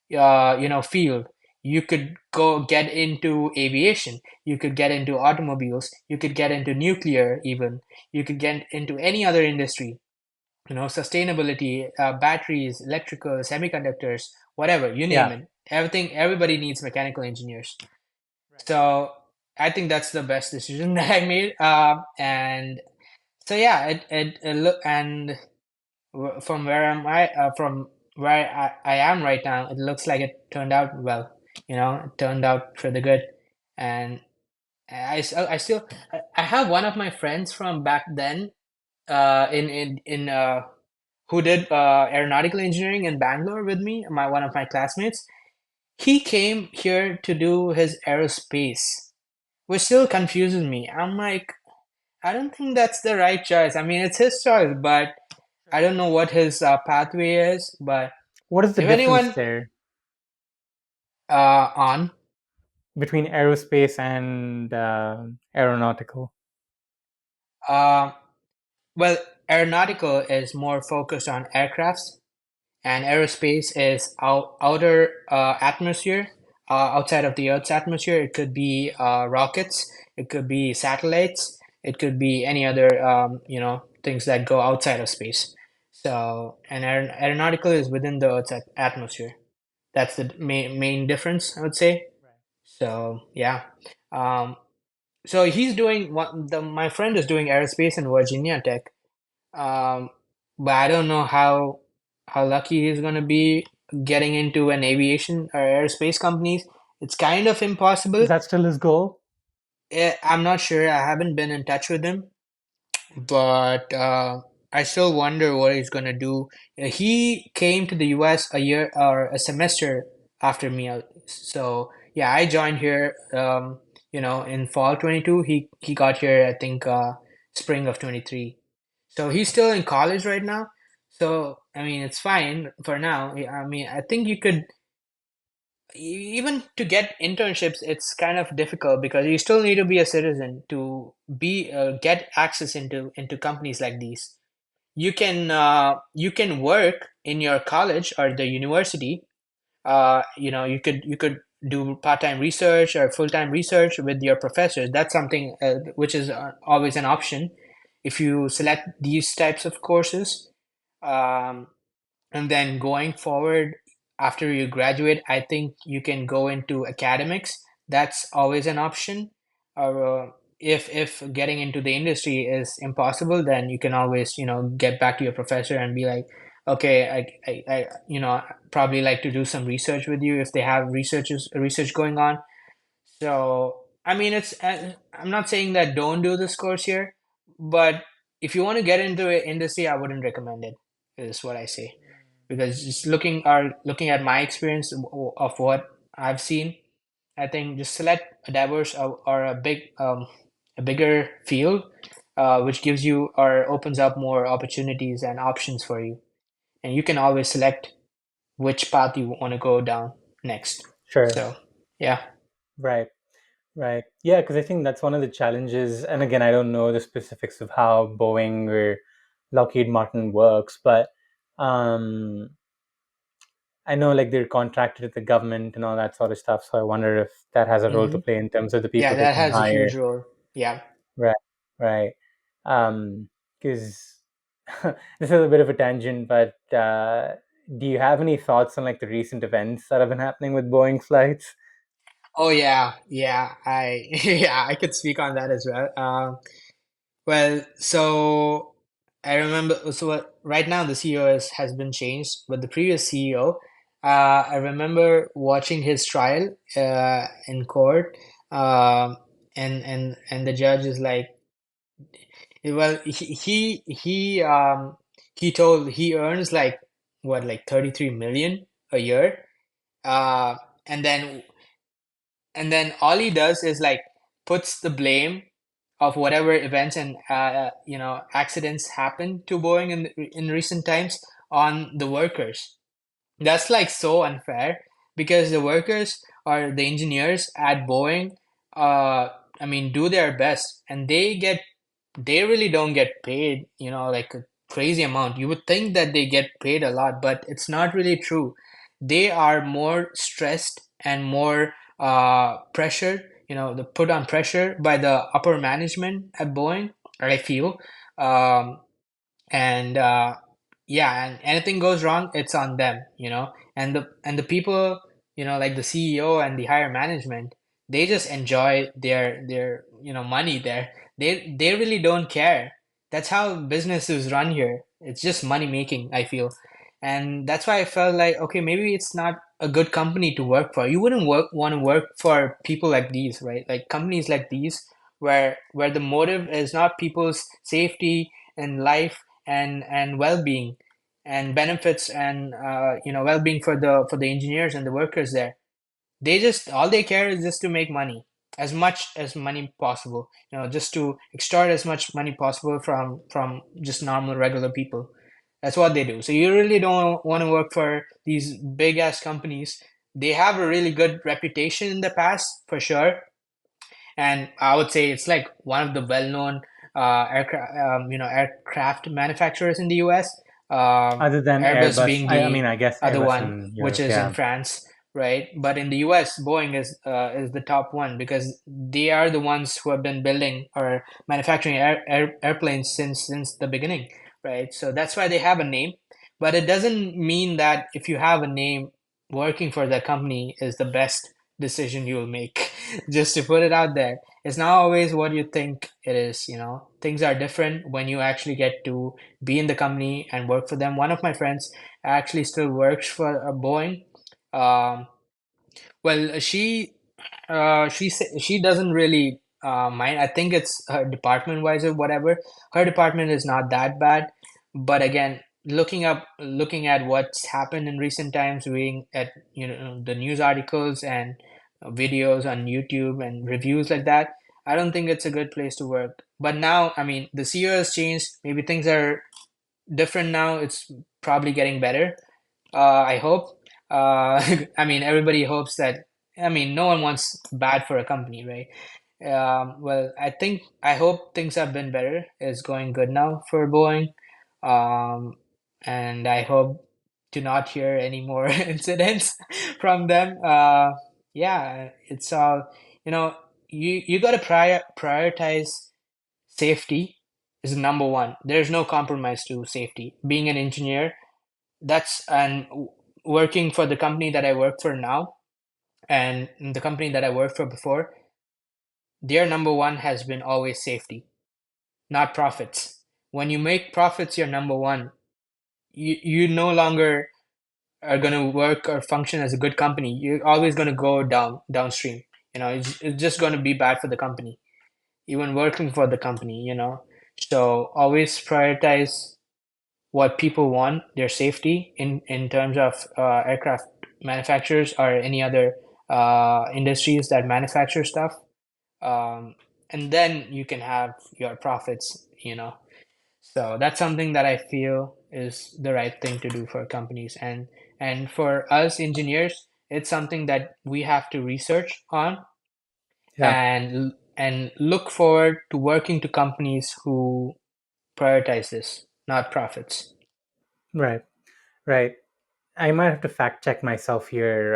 field. You could go get into aviation. You could get into automobiles. You could get into nuclear even. You could get into any other industry, sustainability, batteries, electrical, semiconductors, whatever, you name Yeah. it. Everybody needs mechanical engineers. So I think that's the best decision that I made. And so yeah, it look and from where from where I am right now, it looks like it turned out well. It turned out for the good, and I still I have one of my friends from back then in who did aeronautical engineering in Bangalore with me, one of my classmates. He came here to do his aerospace, which still confuses me. I'm like, I don't think that's the right choice. I mean, it's his choice, but I don't know what his pathway is. But What is the if difference anyone there on between aerospace and aeronautical? uh, well, aeronautical is more focused on aircrafts, and aerospace is outer atmosphere, outside of the Earth's atmosphere. It could be rockets, it could be satellites, it could be any other things that go outside of space. So, and aeronautical is within the Earth's atmosphere. That's the main difference, I would say. So, yeah. Um, so he's doing my friend is doing aerospace in Virginia Tech, um, but I don't know how lucky he's gonna be getting into an aviation or aerospace companies. It's kind of Is impossible. that still his goal? I'm not sure. I haven't been in touch with him, but I still wonder what he's gonna do. He came to the US a year or a semester after me, so yeah, I joined here. In fall 22. He got here, I think, spring of 23. So he's still in college right now. So I mean, it's fine for now. I mean, I think you could even to get internships. It's kind of difficult because you still need to be a citizen to be get access into companies like these. You can work in your college or the university. You could do part-time research or full-time research with your professors. That's something which is always an option if you select these types of courses. um, and then going forward after you graduate, I think you can go into academics. That's always an option. Or if getting into the industry is impossible, then you can always get back to your professor and be like, okay, I probably like to do some research with you if they have research going on. So, I mean, I'm not saying that don't do this course here, but if you want to get into the industry, I wouldn't recommend it, is what I say. Because just looking at my experience of what I've seen, I think just select a diverse or a bigger field which gives you or opens up more opportunities and options for you. And you can always select which path you want to go down next. Sure. So, yeah. Right. Right. Yeah, because I think that's one of the challenges. And again, I don't know the specifics of how Boeing or Lockheed Martin works, but um, I know like they're contracted with the government and all that sort of stuff. So I wonder if that has a role to Hmm. play in terms of the Yeah, people they that can has a hire. huge role. Yeah. Right. Right. Because this is a bit of a tangent, but do you have any thoughts on like the recent events that have been happening with Boeing flights? Oh yeah, yeah. I yeah, I could speak on that as well. Well, so I remember. So right now the CEO has been changed, but the previous CEO, I remember watching his trial in court, um, and the judge is like, well, he told he earns like what, like 33 million a year, uh, and then all he does is like puts the blame of whatever events and accidents happen to Boeing in recent times on the workers. That's like so unfair because the workers or the engineers at Boeing, uh, I mean, do their best and they really don't get paid, like a crazy amount. You would think that they get paid a lot, but it's not really true. They are more stressed and more pressured, the put on pressure by the upper management at Boeing, I feel. Um, and yeah, and anything goes wrong, it's on them, and the people, like the CEO and the higher management, they just enjoy their money there. They really don't care. That's how business is run here. It's just money making, I feel. And that's why I felt like, okay, maybe it's not a good company to work for. You wouldn't want to work for people like these, right? Like companies like these, where the motive is not people's safety and life and well-being and benefits and well-being for the engineers and the workers there. They just, all they care is just to make money, as much as money possible, just to extort as much money possible from just normal regular people. That's what they do. So you really don't want to work for these big ass companies. They have a really good reputation in the past, for sure, and I would say it's like one of the well-known aircraft manufacturers in the U.S. Um, Other than Airbus Airbus, being I the mean, I guess other Airbus one, in which Europe, is in yeah. France, right? But in the U.S., Boeing is the top one because they are the ones who have been building or manufacturing airplanes since the beginning, right? So that's why they have a name, but it doesn't mean that if you have a name, working for that company is the best decision you'll make. Just to put it out there, it's not always what you think it is. Things are different when you actually get to be in the company and work for them. One of my friends actually still works for Boeing. um, well, she doesn't really mind. I think it's her department wise or whatever. Her department is not that bad, but again, looking at what's happened in recent times, reading at the news articles and videos on YouTube and reviews like that, I don't think it's a good place to work. But now, I mean, the CEO has changed. Maybe things are different now. It's probably getting better. I hope. I mean, everybody hopes that. I mean, no one wants bad for a company, right? Well, I hope things have been better. It's going good now for Boeing, um, and I hope to not hear any more incidents from them. Yeah, it's all, you know. You got to prioritize safety is number one. There's no compromise to safety. Being an engineer, that's and working for the company that I work for now and the company that I worked for before, their number one has been always safety, not profits. When you make profits your number one, you no longer are going to work or function as a good company. You're always going to go downstream. It's just going to be bad for the company, even working for the company. So always prioritize what people want, their safety in terms of aircraft manufacturers or any other industries that manufacture stuff. Um, and then you can have your profits, you know. So that's something that I feel is the right thing to do for companies. And for us engineers, it's something that we have to research on Yeah. and look forward to working to companies who prioritize this, not profits. Right. Right. I might have to fact check myself here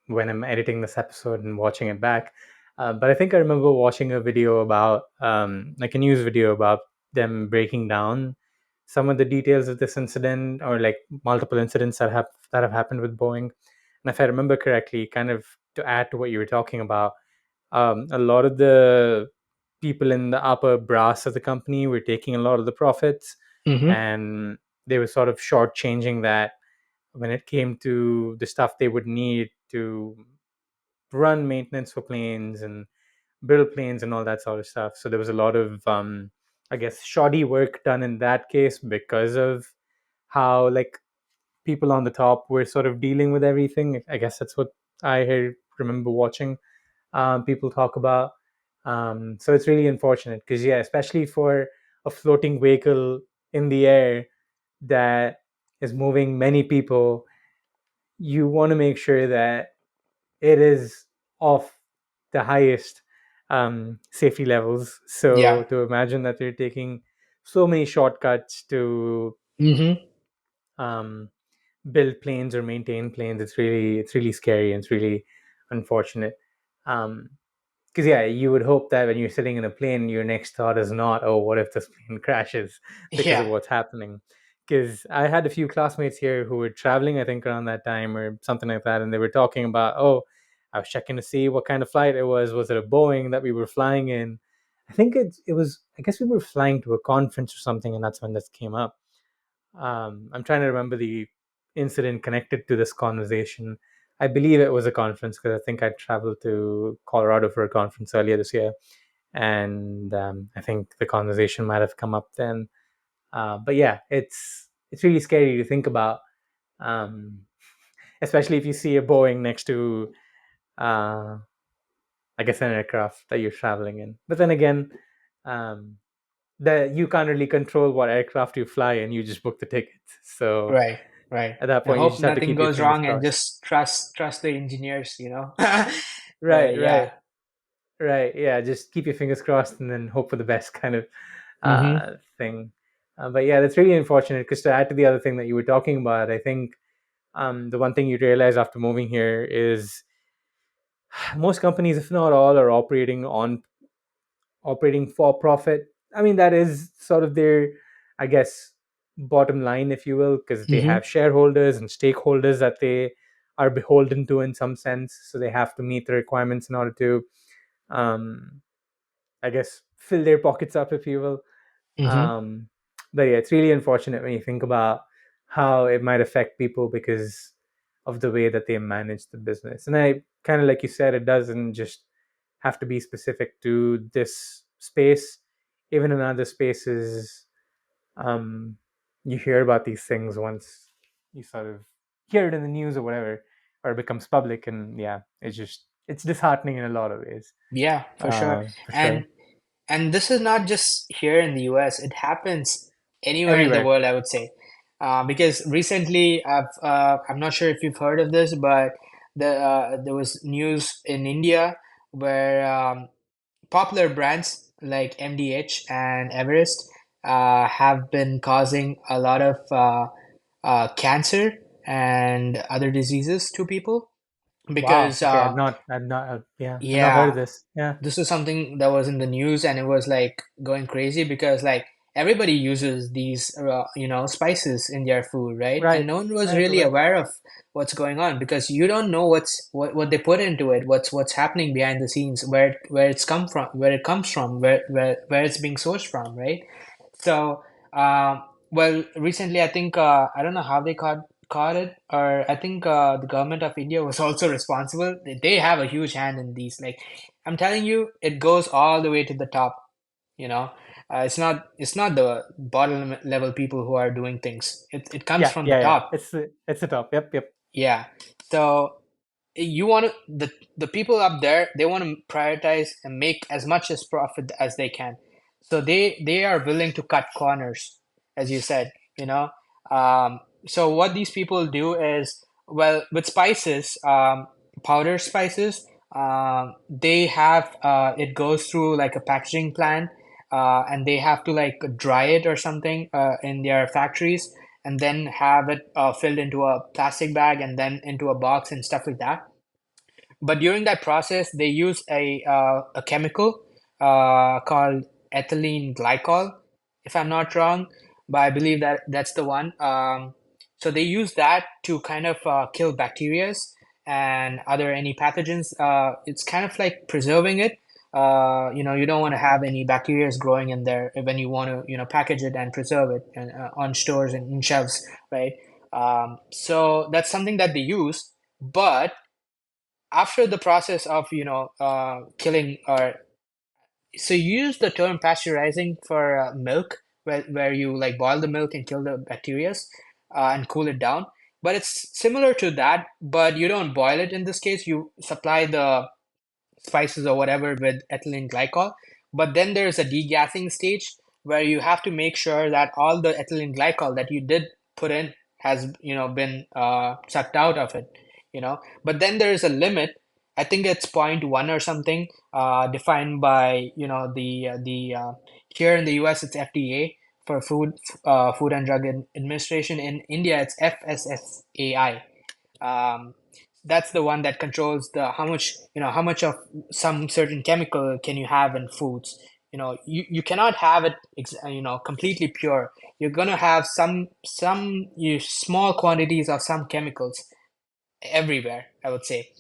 when I'm editing this episode and watching it back. But I think I remember watching a video about, like a news video about them breaking down some of the details of this incident, or like multiple incidents that have happened with Boeing. And if I remember correctly, kind of to add to what you were talking about, a lot of the people in the upper brass of the company were taking a lot of the profits, Mm-hmm. and they were sort of shortchanging that when it came to the stuff they would need to run maintenance for planes and build planes and all that sort of stuff. So there was a lot of, I guess, shoddy work done in that case because of how like people on the top were sort of dealing with everything. I guess that's what remember watching people talk about. So it's really unfortunate because, yeah, especially for a floating vehicle in the air that is moving many people, you want to make sure that it is of the highest safety levels. So Yeah. to imagine that they're taking so many shortcuts to Mm-hmm. um, build planes or maintain planes, it's really scary and it's really unfortunate. Um, because yeah, you would hope that when you're sitting in a plane, your next thought is not, "Oh, what if this plane crashes?" because of Yeah. what's happening. Because I had a few classmates here who were traveling, I think around that time or something like that, and they were talking about, "Oh, I was checking to see what kind of flight it was. Was it a Boeing that we were flying in?" I think it was. I guess we were flying to a conference or something, and that's when this came up. I'm trying to remember the incident connected to this conversation. I believe it was a conference because I think I traveled to Colorado for a conference earlier this year, and I think the conversation might have come up then. But yeah, it's really scary to think about, um, especially if you see a Boeing next to, uh, I guess, an aircraft that you're traveling in. But then again, um, that you can't really control what aircraft you fly in. You just book the tickets. So Right. Right. at that And point, you hope just have to nothing keep your goes fingers wrong and crossed. just trust the engineers, you know. Right, Yeah. right, right. Yeah, just keep your fingers crossed and then hope for the best kind of Mm-hmm. thing. But yeah, that's really unfortunate because to add to the other thing that you were talking about, I think the one thing you realize after moving here is most companies, if not all, are operating for profit. I mean, that is sort of their, I guess, bottom line, if you will, because they Mm-hmm. have shareholders and stakeholders that they are beholden to in some sense. So they have to meet the requirements in order to, um, I guess, fill their pockets up, if you will. Mm-hmm. Um, but yeah, it's really unfortunate when you think about how it might affect people because of the way that they manage the business. And I kind of like you said, it doesn't just have to be specific to this space. Even in other spaces, um, you hear about these things once you sort of hear it in the news or whatever, or it becomes public. And yeah, it's disheartening in a lot of ways, Yeah, for sure. for And sure. and this is not just here in the US. It happens anywhere in the Everywhere. world, I would say. Because recently, I'm not sure if you've heard of this, but there was news in India where popular brands like MDH and Everest have been causing a lot of cancer and other diseases to people Wow. because Okay, yeah, I've not heard of yeah, this. Yeah. this is something that was in the news and it was like going crazy because like everybody uses these spices in their food, right? And Right. no one was Right. really Right. aware of what's going on because you don't know what they put into it, what's happening behind the scenes, where it's come from, where it comes from, where it's being sourced from, right? So, well, recently I think I don't know how they caught it, or I think the government of India was also responsible. They have a huge hand in these. Like, I'm telling you, it goes all the way to the top. You know, it's not the bottom level people who are doing things. It comes Yeah. from the Yeah. Yeah. top. It's the top. Yep. Yep. Yeah. So you want to the people up there, they want to prioritize and make as much as profit as they can, so they are willing to cut corners, as you said, you know. So what these people do is, well, with spices, powder spices, they have it goes through like a packaging plant, and they have to like dry it or something in their factories, and then have it filled into a plastic bag and then into a box and stuff like that. But during that process, they use a chemical called ethylene glycol, if I'm not wrong, but I believe that that's the one. So they use that to kind of kill bacterias and other any pathogens. It's kind of like preserving it. You know, you don't want to have any bacteria growing in there when you want to, you know, package it and preserve it and, on stores and in shelves, right? So that's something that they use. But after the process of, you know, killing, or so you use the term pasteurizing for milk, where you like boil the milk and kill the bacteria and cool it down, but it's similar to that, but you don't boil it. In this case, you supply the spices or whatever with ethylene glycol. But then there's a degassing stage where you have to make sure that all the ethylene glycol that you did put in has, you know, been sucked out of it, you know. But then there is a limit. I think it's point 0.1 or something, defined by, you know, the here in the US it's FDA for Food and Drug Administration. In India it's FSSAI. um, that's the one that controls the how much, you know, how much of some certain chemical can you have in foods. You know, you cannot have it you know, completely pure. You're gonna have some small quantities of some chemicals everywhere, I would say.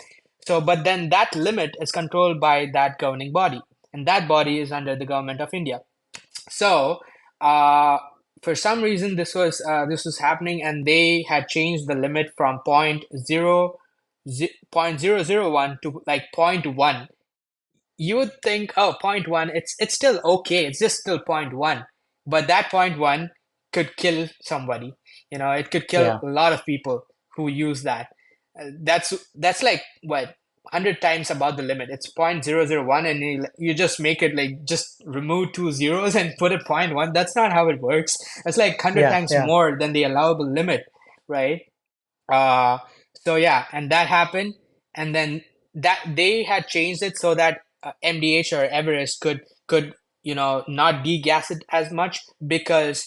So but then that limit is controlled by that governing body, and that body is under the government of India. So, uh, for some reason, this was happening, and they had changed the limit from point zero zero 0.001 to like point 0.1. You would think, oh, point 0.1, it's still okay. It's just still point 0.1, but that point 0.1 could kill somebody. You know, it could kill Yeah. a lot of people who use that. That's like what 100 times above the limit. It's point zero zero 0.001, and you just make it like just remove two zeros and put a point 0.1. That's not how it works. It's like 100 Yeah. times Yeah. more than the allowable limit, right? Uh, so yeah, and that happened, and then that they had changed it so that MDH or Everest could, you know, not degas it as much, because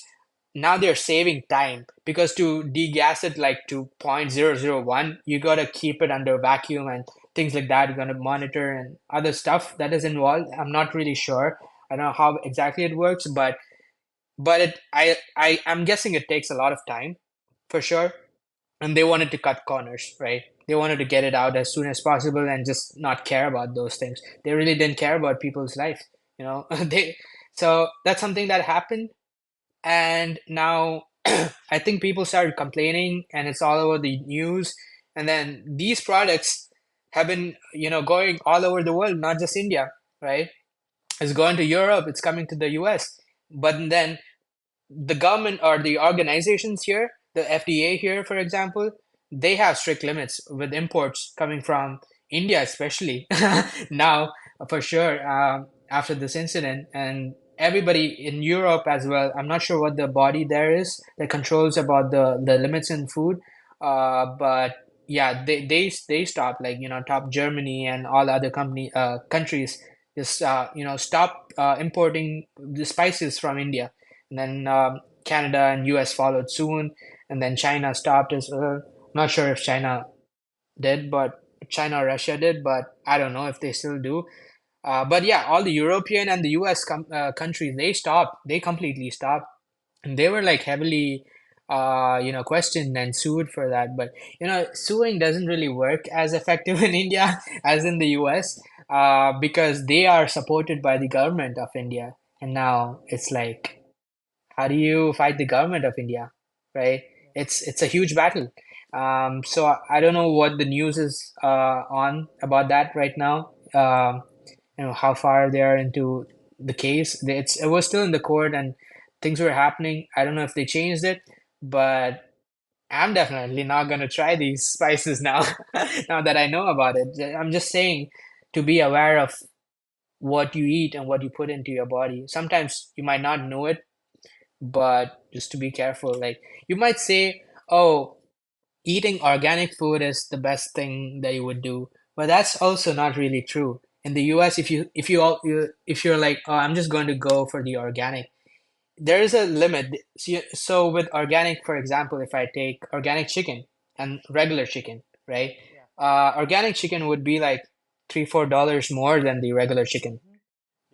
now they're saving time, because to degas it like to point zero zero 0.001, you gotta keep it under vacuum and things like that. You're gonna monitor and other stuff that is involved. I'm not really sure. I don't know how exactly it works, but I'm guessing it takes a lot of time for sure, and they wanted to cut corners, right? They wanted to get it out as soon as possible and just not care about those things. They really didn't care about people's life, you know. They So that's something that happened, and now I think people started complaining, and it's all over the news. And then these products have been, you know, going all over the world, not just India, right? It's going to Europe, it's coming to the US. But then the government or the organizations here, the FDA here, for example, they have strict limits with imports coming from India, especially now, for sure, after this incident. And everybody in Europe as well. I'm not sure what the body there is that controls about the limits in food, but yeah, they stop, like, you know, top Germany and all other countries just you know, stop importing the spices from India. And then Canada and US followed soon, and then China stopped as well. Not sure if China did, but China or Russia did, but I don't know if they still do. But yeah, all the European and the US countries, they stopped. They completely stopped, and they were like heavily, you know, questioned and sued for that. But you know, suing doesn't really work as effective in India as in the US, because they are supported by the government of India, and now it's like, how do you fight the government of India, right? It's a huge battle. So I don't know what the news is on about that right now. You know how far they are into the case. It was still in the court and things were happening. I don't know if they changed it, but I'm definitely not gonna try these spices now. Now that I know about it, I'm just saying to be aware of what you eat and what you put into your body. Sometimes you might not know it, but just to be careful. Like you might say, "Oh, eating organic food is the best thing that you would do," but that's also not really true. In the US, if you're like, "Oh, I'm just going to go for the organic," there is a limit. So with organic, for example, if I take organic chicken and regular chicken, right? Yeah. Organic chicken would be like $3, $4 more than the regular chicken, Mhm. Yeah.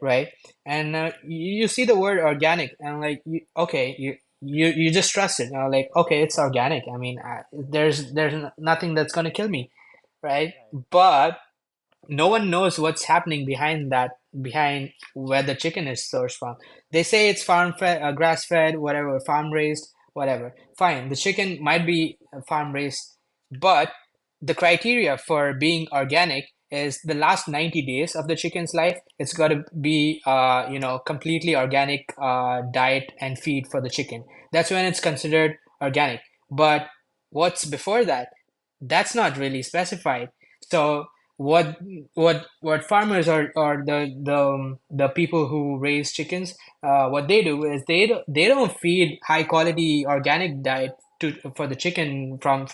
right? And you see the word organic, and like, okay, you just trust it. Like, okay, it's organic. I mean, there's nothing that's gonna kill me, right? Right. But no one knows what's happening behind that, behind where the chicken is sourced from. They say it's farm fed, grass fed, whatever, farm raised, whatever. Fine, the chicken might be farm raised, but the criteria for being organic is the last 90 days of the chicken's life. It's got to be completely organic diet and feed for the chicken. That's when it's considered organic. But what's before that, that's not really specified. So what what farmers or the people who raise chickens, what they do is they don't feed high quality organic diet to for the chicken from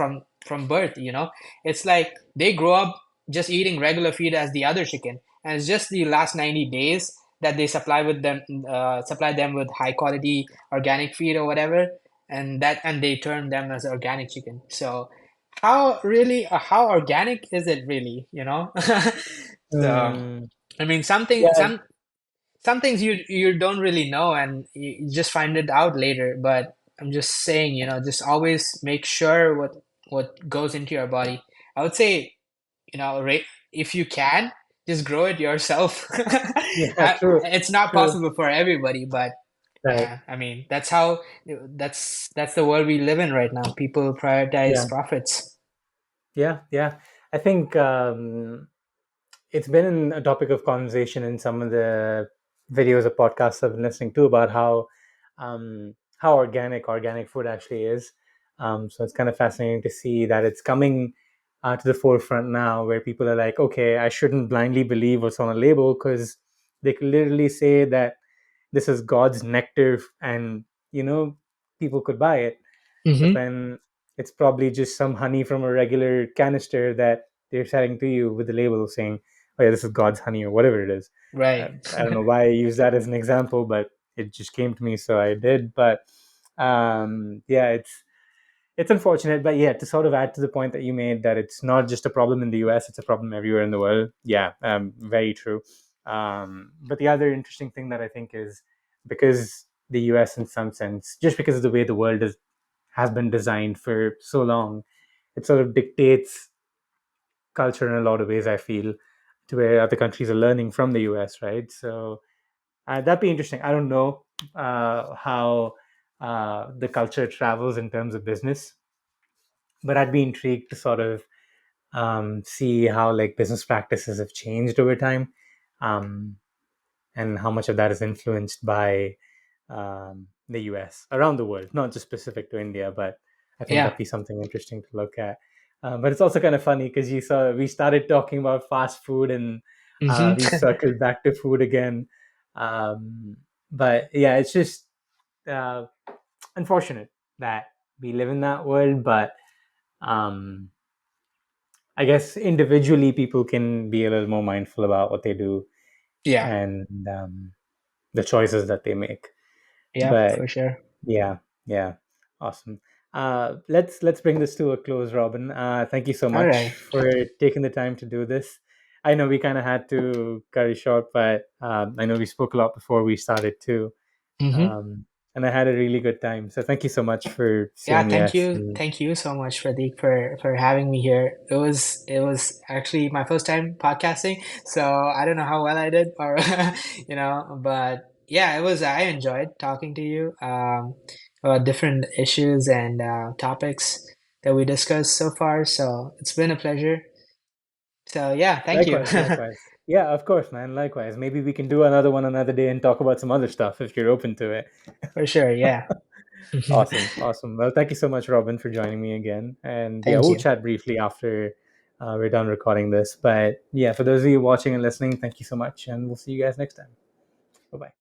birth. It's like they grow up just eating regular feed as the other chicken, and it's just the last 90 days that they supply them with high quality organic feed or whatever, and they turn them as organic chicken. So how organic is it really, so Mm, I mean, yeah. some things you don't really know, and you just find it out later. But I'm just saying, just always make sure what goes into your body. I would say, if you can, just grow it yourself. Yeah. True. It's not True. possible for everybody, but Right. yeah, I mean, that's the world we live in right now. People Yeah. prioritize profits. Yeah. Yeah. I think it's been a topic of conversation in some of the videos or podcasts I've been listening to about how organic food actually is. So it's kind of fascinating to see that it's coming to the forefront now, where people are like, okay, I shouldn't blindly believe what's on a label because they could literally say that this is God's nectar, and people could buy it, but Mm-hmm. then it's probably just some honey from a regular canister that they're selling to you with the label saying, "Oh yeah, this is God's honey" or whatever it is. Right. I don't know why I use that as an example, but it just came to me, so I did. But yeah, it's unfortunate, but yeah, to sort of add to the point that you made, that it's not just a problem in the US, it's a problem everywhere in the world. Yeah, very true. But the other interesting thing that I think is, because the US, in some sense, just because of the way the world has been designed for so long, it sort of dictates culture in a lot of ways, I feel, to where other countries are learning from the US, right? So that'd be interesting. I don't know how the culture travels in terms of business, but I'd be intrigued to sort of see how like business practices have changed over time, um, and how much of that is influenced by the US around the world, not just specific to India. But I think Yeah. that'd be something interesting to look at. But it's also kind of funny because you saw we started talking about fast food, and we Mm-hmm. circled back to food again. Um, but yeah, it's just uh, unfortunate that we live in that world. But um, I guess individually, people can be a little more mindful about what they do, Yeah. and the choices that they make. Yeah, But for sure. yeah, yeah, awesome. Let's bring this to a close, Robin. Thank you so All much right. for taking the time to do this. I know we kind of had to cut it short, but I know we spoke a lot before we started too, Mm-hmm. um, and I had a really good time. So thank you so much for Yeah, saying yes. And thank you so much, Prateek, for having me here. It was actually my first time podcasting, so I don't know how well I did, or but yeah, it was. I enjoyed talking to you about different issues and topics that we discussed so far. So it's been a pleasure. So yeah, thank you. likewise, likewise. Yeah, of course, man. Likewise. Maybe we can do another one another day and talk about some other stuff if you're open to it. For sure. Yeah. Awesome, awesome. Well, thank you so much, Robin, for joining me again. And yeah, Thank we'll you. chat briefly after we're done recording this. But yeah, for those of you watching and listening, thank you so much, and we'll see you guys next time. Bye bye.